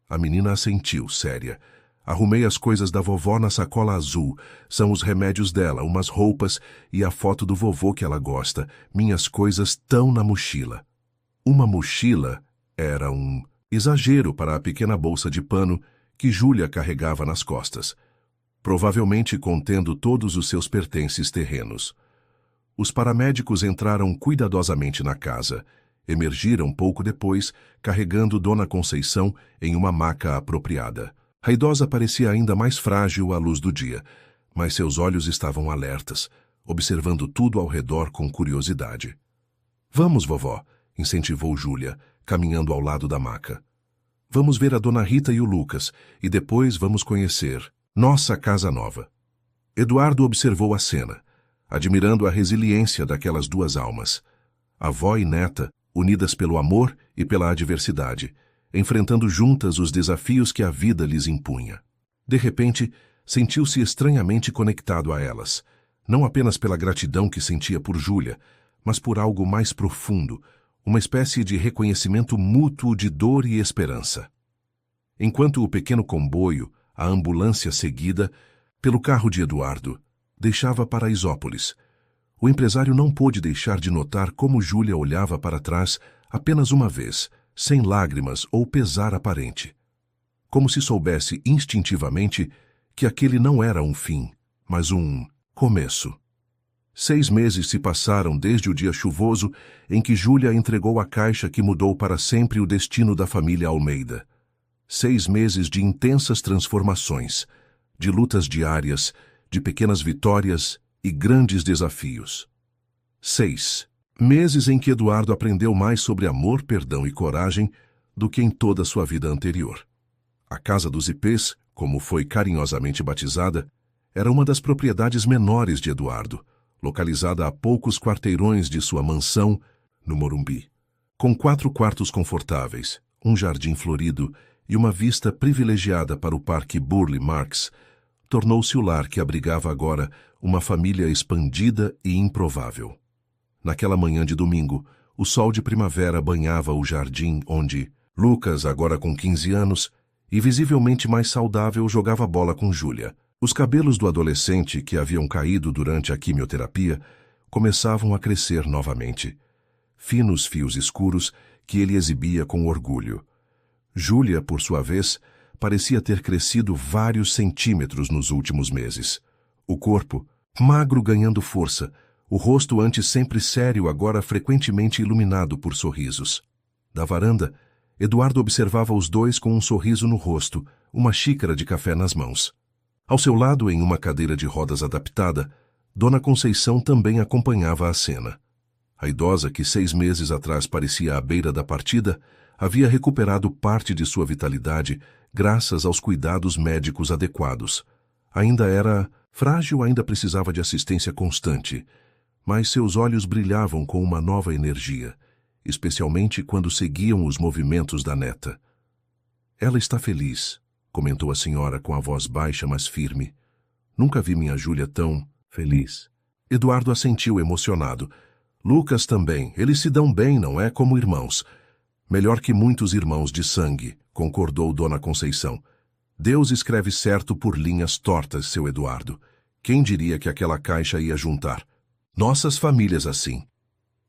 A menina assentiu, séria. Arrumei as coisas da vovó na sacola azul. São os remédios dela, umas roupas e a foto do vovô que ela gosta. Minhas coisas tão na mochila. Uma mochila era um exagero para a pequena bolsa de pano que Júlia carregava nas costas, provavelmente contendo todos os seus pertences terrenos. Os paramédicos entraram cuidadosamente na casa. Emergiram pouco depois, carregando Dona Conceição em uma maca apropriada. A idosa parecia ainda mais frágil à luz do dia, mas seus olhos estavam alertas, observando tudo ao redor com curiosidade. "Vamos, vovó", incentivou Júlia, caminhando ao lado da maca. "Vamos ver a Dona Rita e o Lucas, e depois vamos conhecer nossa casa nova." Eduardo observou a cena, admirando a resiliência daquelas duas almas. Avó e neta, unidas pelo amor e pela adversidade, enfrentando juntas os desafios que a vida lhes impunha. De repente, sentiu-se estranhamente conectado a elas, não apenas pela gratidão que sentia por Júlia, mas por algo mais profundo, uma espécie de reconhecimento mútuo de dor e esperança. Enquanto o pequeno comboio, a ambulância seguida, pelo carro de Eduardo, deixava Paraisópolis, o empresário não pôde deixar de notar como Júlia olhava para trás apenas uma vez, sem lágrimas ou pesar aparente. Como se soubesse instintivamente que aquele não era um fim, mas um começo. 6 meses se passaram desde o dia chuvoso em que Júlia entregou a caixa que mudou para sempre o destino da família Almeida. 6 meses de intensas transformações, de lutas diárias, de pequenas vitórias e grandes desafios. 6 meses em que Eduardo aprendeu mais sobre amor, perdão e coragem do que em toda a sua vida anterior. A Casa dos Ipês, como foi carinhosamente batizada, era uma das propriedades menores de Eduardo, localizada a poucos quarteirões de sua mansão, no Morumbi. Com 4 quartos confortáveis, um jardim florido e uma vista privilegiada para o Parque Burle Marx, tornou-se o lar que abrigava agora uma família expandida e improvável. Naquela manhã de domingo, o sol de primavera banhava o jardim onde Lucas, agora com 15 anos, e visivelmente mais saudável, jogava bola com Júlia. Os cabelos do adolescente, que haviam caído durante a quimioterapia, começavam a crescer novamente. Finos fios escuros que ele exibia com orgulho. Júlia, por sua vez, parecia ter crescido vários centímetros nos últimos meses. O corpo, magro ganhando força, o rosto antes sempre sério agora frequentemente iluminado por sorrisos. Da varanda, Eduardo observava os dois com um sorriso no rosto, uma xícara de café nas mãos. Ao seu lado, em uma cadeira de rodas adaptada, Dona Conceição também acompanhava a cena. A idosa, que 6 meses atrás parecia à beira da partida, havia recuperado parte de sua vitalidade graças aos cuidados médicos adequados. Ainda era frágil, ainda precisava de assistência constante, mas seus olhos brilhavam com uma nova energia, especialmente quando seguiam os movimentos da neta. "Ela está feliz", comentou a senhora com a voz baixa, mas firme. "Nunca vi minha Júlia tão feliz." Eduardo assentiu emocionado. "Lucas também. Eles se dão bem, não é? Como irmãos." "Melhor que muitos irmãos de sangue", concordou Dona Conceição. "Deus escreve certo por linhas tortas, seu Eduardo. Quem diria que aquela caixa ia juntar nossas famílias assim?"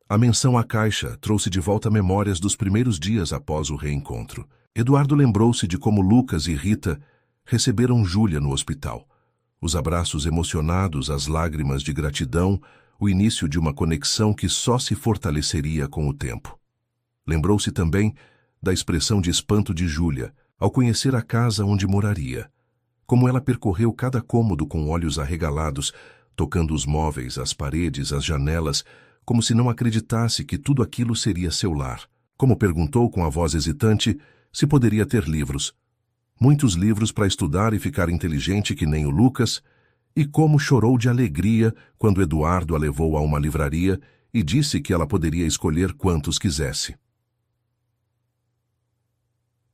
A menção à caixa trouxe de volta memórias dos primeiros dias após o reencontro. Eduardo lembrou-se de como Lucas e Rita receberam Júlia no hospital. Os abraços emocionados, as lágrimas de gratidão, o início de uma conexão que só se fortaleceria com o tempo. Lembrou-se também da expressão de espanto de Júlia ao conhecer a casa onde moraria. Como ela percorreu cada cômodo com olhos arregalados, tocando os móveis, as paredes, as janelas, como se não acreditasse que tudo aquilo seria seu lar. Como perguntou com a voz hesitante se poderia ter livros. Muitos livros para estudar e ficar inteligente que nem o Lucas, e como chorou de alegria quando Eduardo a levou a uma livraria e disse que ela poderia escolher quantos quisesse.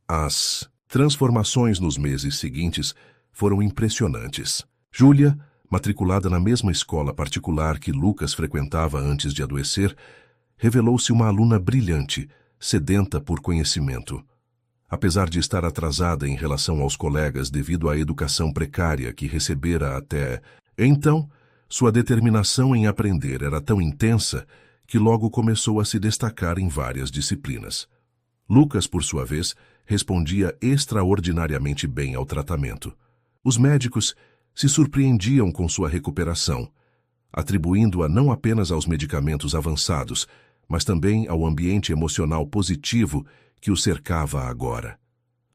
As transformações nos meses seguintes foram impressionantes. Júlia, matriculada na mesma escola particular que Lucas frequentava antes de adoecer, revelou-se uma aluna brilhante, sedenta por conhecimento. Apesar de estar atrasada em relação aos colegas devido à educação precária que recebera até então, sua determinação em aprender era tão intensa que logo começou a se destacar em várias disciplinas. Lucas, por sua vez, respondia extraordinariamente bem ao tratamento. Os médicos se surpreendiam com sua recuperação, atribuindo-a não apenas aos medicamentos avançados, mas também ao ambiente emocional positivo que o cercava agora.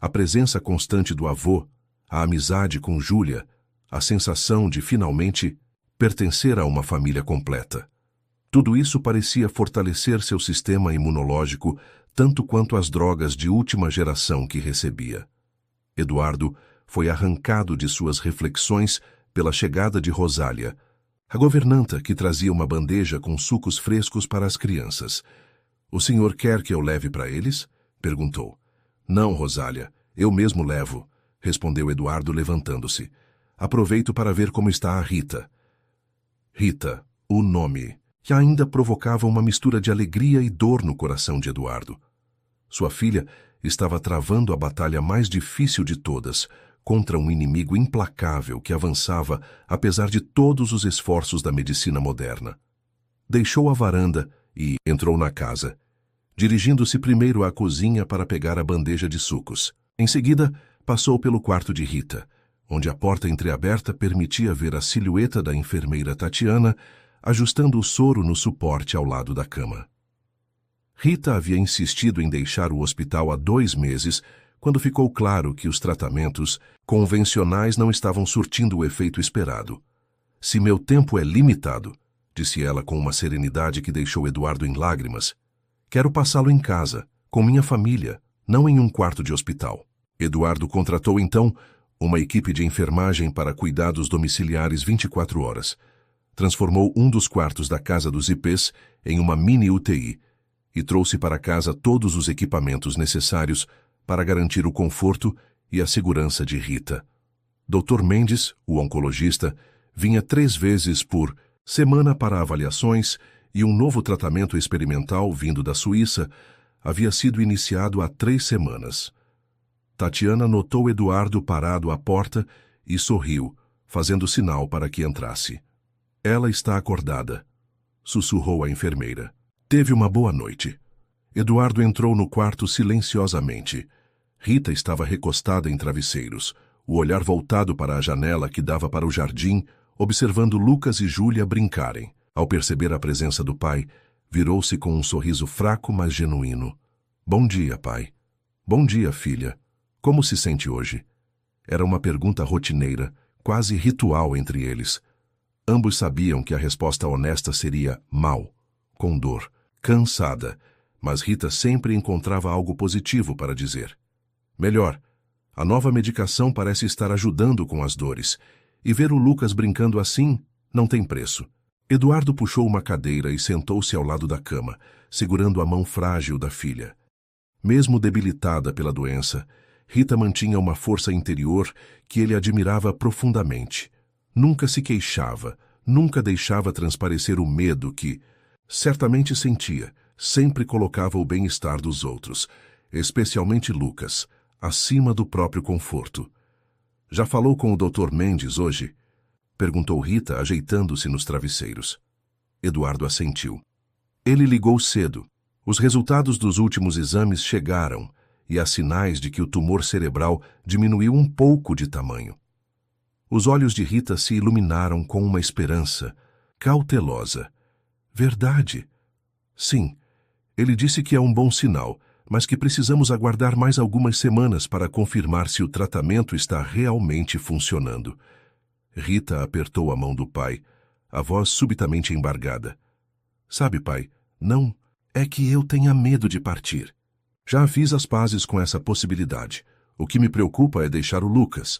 A presença constante do avô, a amizade com Júlia, a sensação de, finalmente, pertencer a uma família completa. Tudo isso parecia fortalecer seu sistema imunológico tanto quanto as drogas de última geração que recebia. Eduardo foi arrancado de suas reflexões pela chegada de Rosália, a governanta que trazia uma bandeja com sucos frescos para as crianças. "O senhor quer que eu leve para eles?" perguntou. "Não, Rosália, eu mesmo levo", respondeu Eduardo levantando-se. "Aproveito para ver como está a Rita." Rita, o nome, que ainda provocava uma mistura de alegria e dor no coração de Eduardo. Sua filha estava travando a batalha mais difícil de todas, contra um inimigo implacável que avançava apesar de todos os esforços da medicina moderna. Deixou a varanda e entrou na casa, dirigindo-se primeiro à cozinha para pegar a bandeja de sucos. Em seguida, passou pelo quarto de Rita, onde a porta entreaberta permitia ver a silhueta da enfermeira Tatiana ajustando o soro no suporte ao lado da cama. Rita havia insistido em deixar o hospital há 2 meses, quando ficou claro que os tratamentos convencionais não estavam surtindo o efeito esperado. "Se meu tempo é limitado", disse ela com uma serenidade que deixou Eduardo em lágrimas, "quero passá-lo em casa, com minha família, não em um quarto de hospital." Eduardo contratou então uma equipe de enfermagem para cuidados domiciliares 24 horas. Transformou um dos quartos da casa dos IPs em uma mini UTI e trouxe para casa todos os equipamentos necessários para garantir o conforto e a segurança de Rita. Dr. Mendes, o oncologista, vinha 3 vezes por semana para avaliações e um novo tratamento experimental vindo da Suíça havia sido iniciado há 3 semanas. Tatiana notou Eduardo parado à porta e sorriu, fazendo sinal para que entrasse. "Ela está acordada", sussurrou a enfermeira. "Teve uma boa noite." Eduardo entrou no quarto silenciosamente. Rita estava recostada em travesseiros, o olhar voltado para a janela que dava para o jardim, observando Lucas e Júlia brincarem. Ao perceber a presença do pai, virou-se com um sorriso fraco, mas genuíno. "Bom dia, pai." "Bom dia, filha. Como se sente hoje?" Era uma pergunta rotineira, quase ritual entre eles. Ambos sabiam que a resposta honesta seria mal, com dor, cansada, mas Rita sempre encontrava algo positivo para dizer. "Melhor, a nova medicação parece estar ajudando com as dores, e ver o Lucas brincando assim não tem preço." Eduardo puxou uma cadeira e sentou-se ao lado da cama, segurando a mão frágil da filha. Mesmo debilitada pela doença, Rita mantinha uma força interior que ele admirava profundamente. Nunca se queixava, nunca deixava transparecer o medo que, certamente sentia, sempre colocava o bem-estar dos outros, especialmente Lucas, acima do próprio conforto. "Já falou com o Dr. Mendes hoje?" perguntou Rita, ajeitando-se nos travesseiros. Eduardo assentiu. "Ele ligou cedo. Os resultados dos últimos exames chegaram, e há sinais de que o tumor cerebral diminuiu um pouco de tamanho." Os olhos de Rita se iluminaram com uma esperança cautelosa. "Verdade?" "Sim. Ele disse que é um bom sinal, mas que precisamos aguardar mais algumas semanas para confirmar se o tratamento está realmente funcionando." Rita apertou a mão do pai, a voz subitamente embargada. "Sabe, pai, não é que eu tenha medo de partir. Já fiz as pazes com essa possibilidade. O que me preocupa é deixar o Lucas."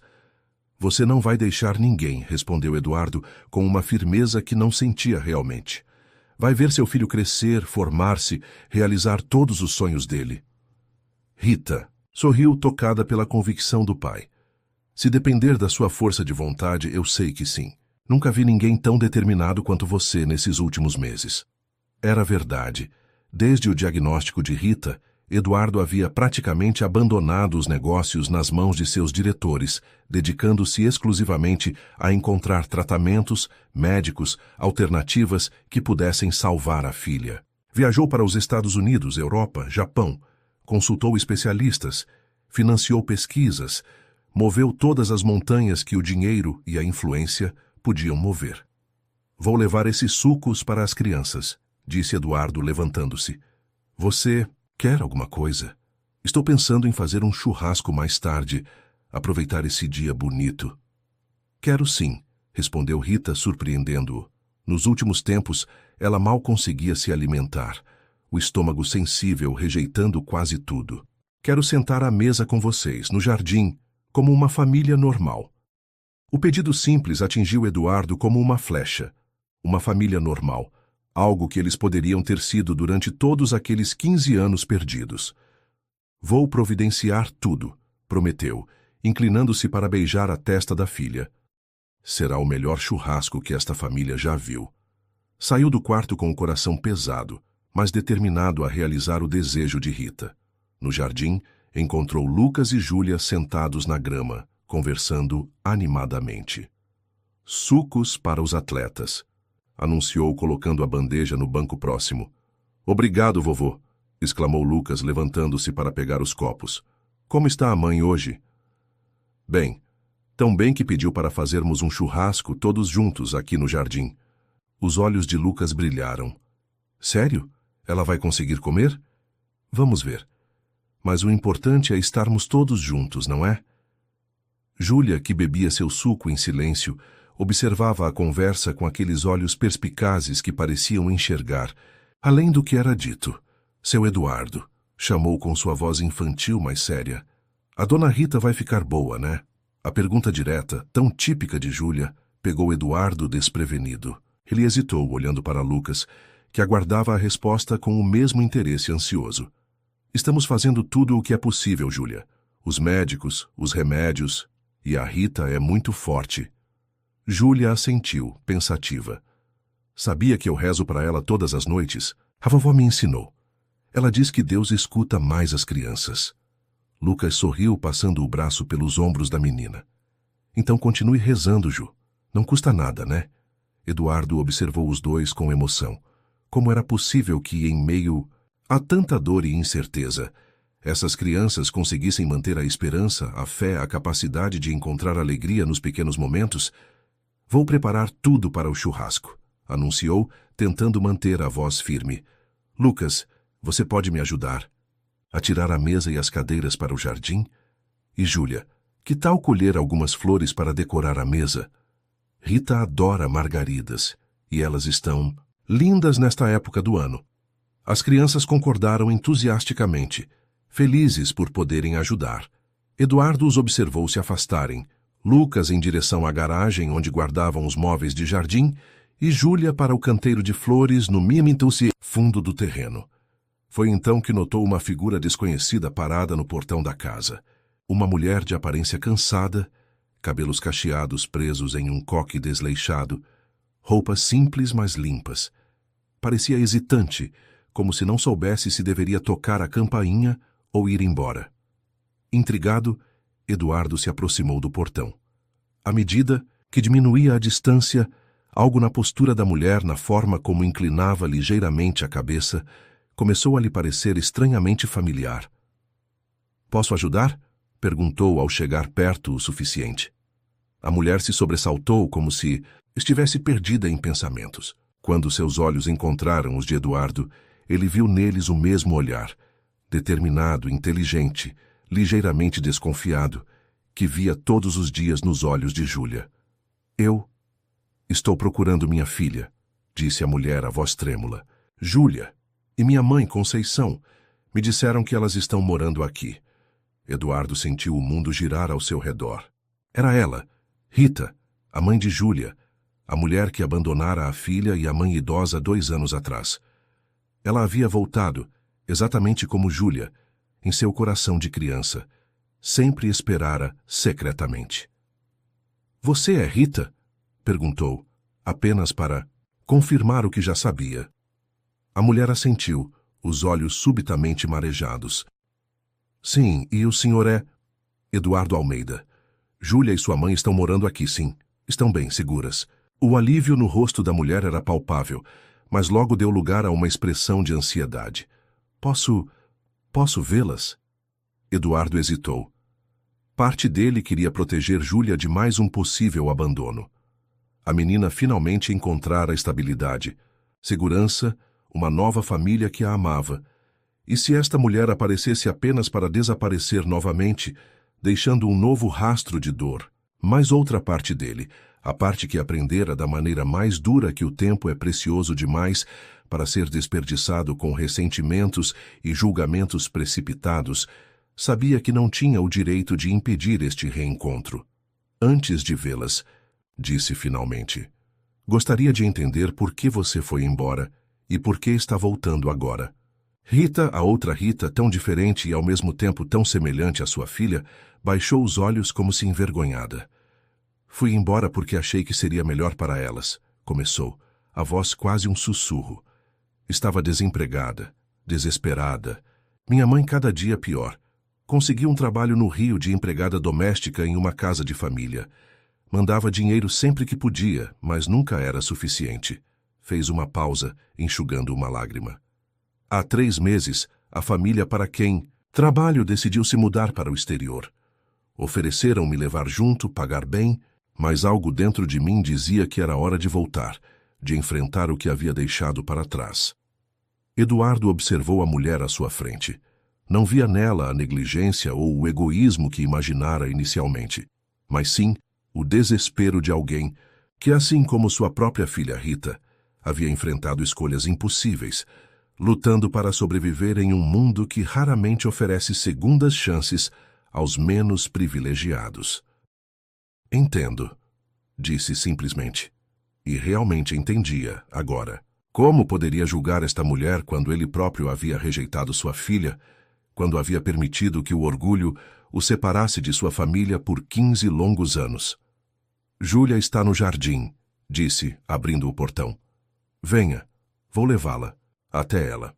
"Você não vai deixar ninguém", respondeu Eduardo com uma firmeza que não sentia realmente. "Vai ver seu filho crescer, formar-se, realizar todos os sonhos dele." Rita sorriu tocada pela convicção do pai. "Se depender da sua força de vontade, eu sei que sim. Nunca vi ninguém tão determinado quanto você nesses últimos meses." Era verdade. Desde o diagnóstico de Rita, Eduardo havia praticamente abandonado os negócios nas mãos de seus diretores, dedicando-se exclusivamente a encontrar tratamentos, médicos, alternativas que pudessem salvar a filha. Viajou para os Estados Unidos, Europa, Japão, consultou especialistas, financiou pesquisas, moveu todas as montanhas que o dinheiro e a influência podiam mover. Vou levar esses sucos para as crianças, disse Eduardo, levantando-se. Você quer alguma coisa? Estou pensando em fazer um churrasco mais tarde, aproveitar esse dia bonito. Quero sim, respondeu Rita, surpreendendo-o. Nos últimos tempos, ela mal conseguia se alimentar, o estômago sensível rejeitando quase tudo. Quero sentar à mesa com vocês, no jardim, como uma família normal. O pedido simples atingiu Eduardo como uma flecha. Uma família normal. Algo que eles poderiam ter sido durante todos aqueles 15 anos perdidos. Vou providenciar tudo, prometeu, inclinando-se para beijar a testa da filha. Será o melhor churrasco que esta família já viu. Saiu do quarto com o coração pesado, mas determinado a realizar o desejo de Rita. No jardim, encontrou Lucas e Júlia sentados na grama, conversando animadamente. Sucos para os atletas, anunciou colocando a bandeja no banco próximo. Obrigado, vovô, exclamou Lucas, levantando-se para pegar os copos. Como está a mãe hoje? Bem, tão bem que pediu para fazermos um churrasco todos juntos aqui no jardim. Os olhos de Lucas brilharam. Sério? Ela vai conseguir comer? Vamos ver. Mas o importante é estarmos todos juntos, não é? Júlia, que bebia seu suco em silêncio, observava a conversa com aqueles olhos perspicazes que pareciam enxergar, além do que era dito. Seu Eduardo, chamou com sua voz infantil, mas séria. A dona Rita vai ficar boa, né? A pergunta direta, tão típica de Júlia, pegou Eduardo desprevenido. Ele hesitou, olhando para Lucas, que aguardava a resposta com o mesmo interesse ansioso. Estamos fazendo tudo o que é possível, Júlia. Os médicos, os remédios, e a Rita é muito forte. Júlia assentiu, pensativa. Sabia que eu rezo para ela todas as noites? A vovó me ensinou. Ela diz que Deus escuta mais as crianças. Lucas sorriu, passando o braço pelos ombros da menina. Então continue rezando, Ju. Não custa nada, né? Eduardo observou os dois com emoção. Como era possível que, em meio a tanta dor e incerteza, essas crianças conseguissem manter a esperança, a fé, a capacidade de encontrar alegria nos pequenos momentos? Vou preparar tudo para o churrasco, anunciou, tentando manter a voz firme. Lucas, você pode me ajudar a tirar a mesa e as cadeiras para o jardim? E Júlia, que tal colher algumas flores para decorar a mesa? Rita adora margaridas, e elas estão lindas nesta época do ano. As crianças concordaram entusiasticamente, felizes por poderem ajudar. Eduardo os observou se afastarem, Lucas em direção à garagem onde guardavam os móveis de jardim e Júlia para o canteiro de flores no mimimento-se fundo do terreno. Foi então que notou uma figura desconhecida parada no portão da casa. Uma mulher de aparência cansada, cabelos cacheados presos em um coque desleixado, roupas simples mas limpas. Parecia hesitante, como se não soubesse se deveria tocar a campainha ou ir embora. Intrigado, Eduardo se aproximou do portão. À medida que diminuía a distância, algo na postura da mulher, na forma como inclinava ligeiramente a cabeça, começou a lhe parecer estranhamente familiar. Posso ajudar? Perguntou ao chegar perto o suficiente. A mulher se sobressaltou como se estivesse perdida em pensamentos. Quando seus olhos encontraram os de Eduardo, ele viu neles o mesmo olhar, determinado, inteligente, ligeiramente desconfiado, que via todos os dias nos olhos de Júlia. Eu estou procurando minha filha, disse a mulher, a voz trêmula. Júlia e minha mãe, Conceição, me disseram que elas estão morando aqui. Eduardo sentiu o mundo girar ao seu redor. Era ela, Rita, a mãe de Júlia, a mulher que abandonara a filha e a mãe idosa 2 anos atrás. Ela havia voltado, exatamente como Júlia, em seu coração de criança. Sempre esperara secretamente. Você é Rita? Perguntou, apenas para confirmar o que já sabia. A mulher assentiu, os olhos subitamente marejados. Sim, e o senhor é? Eduardo Almeida. Júlia e sua mãe estão morando aqui, sim. Estão bem, seguras. O alívio no rosto da mulher era palpável, mas logo deu lugar a uma expressão de ansiedade. Posso vê-las? Eduardo hesitou. Parte dele queria proteger Júlia de mais um possível abandono. A menina finalmente encontrara estabilidade, segurança, uma nova família que a amava. E se esta mulher aparecesse apenas para desaparecer novamente, deixando um novo rastro de dor? Mas outra parte dele, a parte que aprendera da maneira mais dura que o tempo é precioso demais para ser desperdiçado com ressentimentos e julgamentos precipitados, sabia que não tinha o direito de impedir este reencontro. Antes de vê-las, disse finalmente, gostaria de entender por que você foi embora e por que está voltando agora. Rita, a outra Rita, tão diferente e ao mesmo tempo tão semelhante à sua filha, baixou os olhos como se envergonhada. Fui embora porque achei que seria melhor para elas, começou, a voz quase um sussurro. Estava desempregada, desesperada. Minha mãe cada dia pior. Consegui um trabalho no Rio de empregada doméstica em uma casa de família. Mandava dinheiro sempre que podia, mas nunca era suficiente. Fez uma pausa, enxugando uma lágrima. Há 3 meses, a família para quem trabalho decidiu se mudar para o exterior. Ofereceram me levar junto, pagar bem, mas algo dentro de mim dizia que era hora de voltar, de enfrentar o que havia deixado para trás. Eduardo observou a mulher à sua frente. Não via nela a negligência ou o egoísmo que imaginara inicialmente, mas sim o desespero de alguém que, assim como sua própria filha Rita, havia enfrentado escolhas impossíveis, lutando para sobreviver em um mundo que raramente oferece segundas chances aos menos privilegiados. Entendo, disse simplesmente. E realmente entendia, agora. Como poderia julgar esta mulher quando ele próprio havia rejeitado sua filha, quando havia permitido que o orgulho o separasse de sua família por 15 longos anos? Júlia está no jardim, disse, abrindo o portão. Venha, vou levá-la, até ela.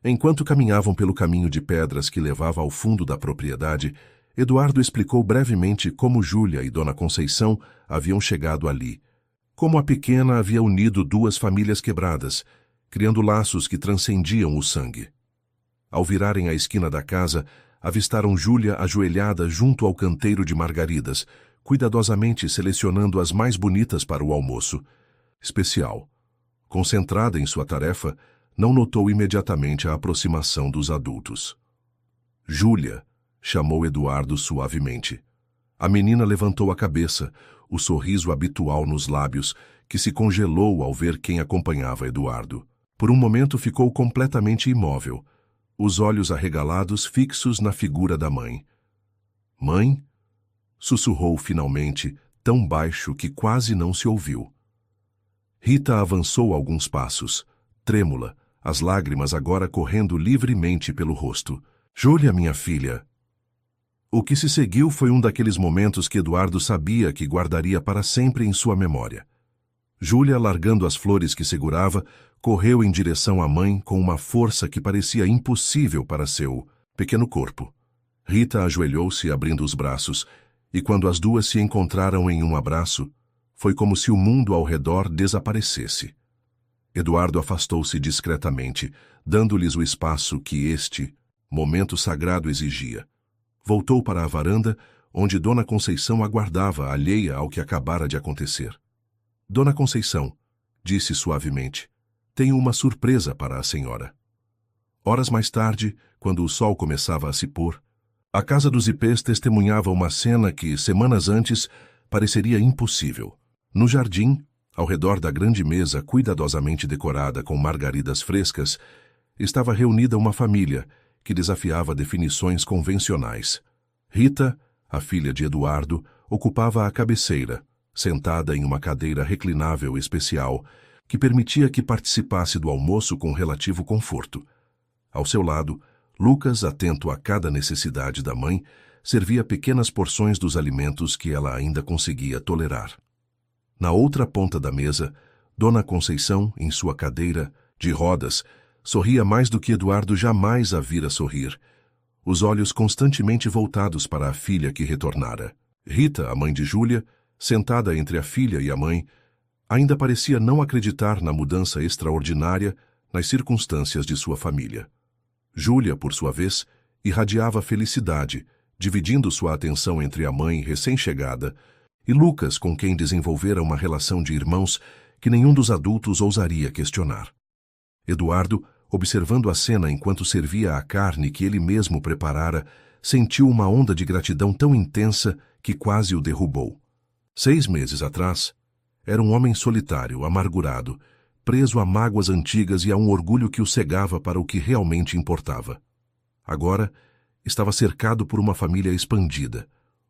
Enquanto caminhavam pelo caminho de pedras que levava ao fundo da propriedade, Eduardo explicou brevemente como Júlia e Dona Conceição haviam chegado ali, como a pequena havia unido 2 famílias quebradas, criando laços que transcendiam o sangue. Ao virarem a esquina da casa, avistaram Júlia ajoelhada junto ao canteiro de margaridas, cuidadosamente selecionando as mais bonitas para o almoço. Especial. Concentrada em sua tarefa, não notou imediatamente a aproximação dos adultos. Júlia, chamou Eduardo suavemente. A menina levantou a cabeça, o sorriso habitual nos lábios, que se congelou ao ver quem acompanhava Eduardo. Por um momento ficou completamente imóvel, os olhos arregalados fixos na figura da mãe. Mãe? Sussurrou finalmente, tão baixo que quase não se ouviu. Rita avançou alguns passos, trêmula, as lágrimas agora correndo livremente pelo rosto. Júlia, minha filha. O que se seguiu foi um daqueles momentos que Eduardo sabia que guardaria para sempre em sua memória. Júlia, largando as flores que segurava, correu em direção à mãe com uma força que parecia impossível para seu pequeno corpo. Rita ajoelhou-se abrindo os braços, e quando as 2 se encontraram em um abraço, foi como se o mundo ao redor desaparecesse. Eduardo afastou-se discretamente, dando-lhes o espaço que este momento sagrado exigia. Voltou para a varanda, onde Dona Conceição aguardava, alheia ao que acabara de acontecer. Dona Conceição, disse suavemente, tenho uma surpresa para a senhora. Horas mais tarde, quando o sol começava a se pôr, a casa dos Ipês testemunhava uma cena que, semanas antes, pareceria impossível. No jardim, ao redor da grande mesa cuidadosamente decorada com margaridas frescas, estava reunida uma família que desafiava definições convencionais. Rita, a filha de Eduardo, ocupava a cabeceira, sentada em uma cadeira reclinável especial que permitia que participasse do almoço com relativo conforto. Ao seu lado, Lucas, atento a cada necessidade da mãe, servia pequenas porções dos alimentos que ela ainda conseguia tolerar. Na outra ponta da mesa, Dona Conceição, em sua cadeira, de rodas, Sorria mais do que Eduardo jamais a vira sorrir, os olhos constantemente voltados para a filha que retornara. Rita, a mãe de Júlia, sentada entre a filha e a mãe, ainda parecia não acreditar na mudança extraordinária nas circunstâncias de sua família. Júlia, por sua vez, irradiava felicidade, dividindo sua atenção entre a mãe recém-chegada e Lucas, com quem desenvolvera uma relação de irmãos que nenhum dos adultos ousaria questionar. Eduardo, observando a cena enquanto servia a carne que ele mesmo preparara, sentiu uma onda de gratidão tão intensa que quase o derrubou. 6 meses atrás, era um homem solitário, amargurado, preso a mágoas antigas e a um orgulho que o cegava para o que realmente importava. Agora, estava cercado por uma família expandida,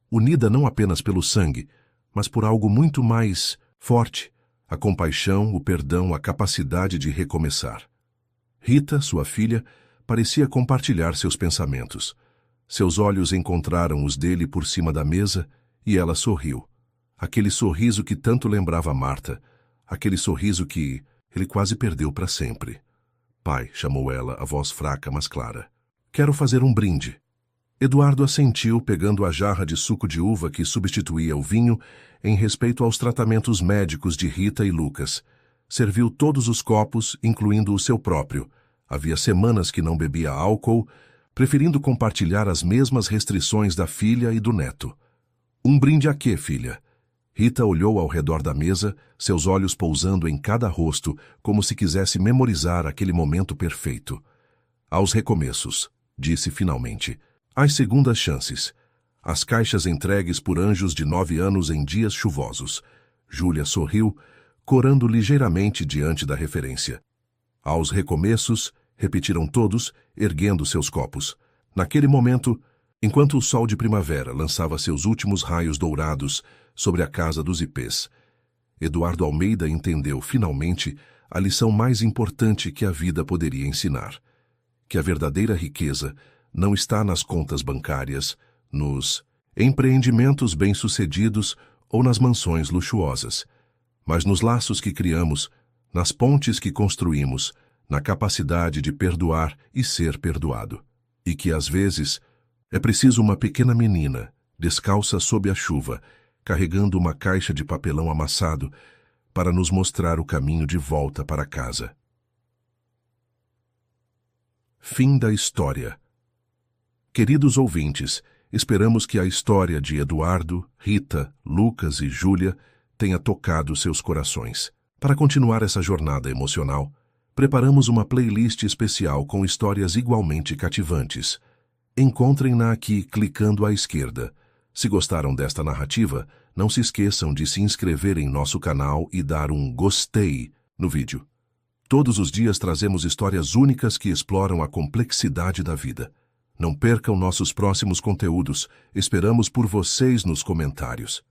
unida não apenas pelo sangue, mas por algo muito mais forte: a compaixão, o perdão, a capacidade de recomeçar. Rita, sua filha, parecia compartilhar seus pensamentos. Seus olhos encontraram os dele por cima da mesa e ela sorriu. Aquele sorriso que tanto lembrava Marta, aquele sorriso que ele quase perdeu para sempre. Pai, chamou ela, a voz fraca, mas clara. Quero fazer um brinde. Eduardo assentiu, pegando a jarra de suco de uva que substituía o vinho, em respeito aos tratamentos médicos de Rita e Lucas. Serviu todos os copos, incluindo o seu próprio. Havia semanas que não bebia álcool, preferindo compartilhar as mesmas restrições da filha e do neto. Um brinde a quê, filha? Rita olhou ao redor da mesa, seus olhos pousando em cada rosto, como se quisesse memorizar aquele momento perfeito. Aos recomeços, disse finalmente. Às segundas chances. As caixas entregues por anjos de 9 anos em dias chuvosos. Júlia sorriu, corando ligeiramente diante da referência. Aos recomeços, repetiram todos, erguendo seus copos. Naquele momento, enquanto o sol de primavera lançava seus últimos raios dourados sobre a casa dos ipês, Eduardo Almeida entendeu, finalmente, a lição mais importante que a vida poderia ensinar: que a verdadeira riqueza não está nas contas bancárias, nos empreendimentos bem-sucedidos ou nas mansões luxuosas, mas nos laços que criamos, nas pontes que construímos, na capacidade de perdoar e ser perdoado. E que, às vezes, é preciso uma pequena menina, descalça sob a chuva, carregando uma caixa de papelão amassado, para nos mostrar o caminho de volta para casa. Fim da história. Queridos ouvintes, esperamos que a história de Eduardo, Rita, Lucas e Júlia tenha tocado seus corações. Para continuar essa jornada emocional, preparamos uma playlist especial com histórias igualmente cativantes. Encontrem-na aqui clicando à esquerda. Se gostaram desta narrativa, não se esqueçam de se inscrever em nosso canal e dar um gostei no vídeo. Todos os dias trazemos histórias únicas que exploram a complexidade da vida. Não percam nossos próximos conteúdos. Esperamos por vocês nos comentários.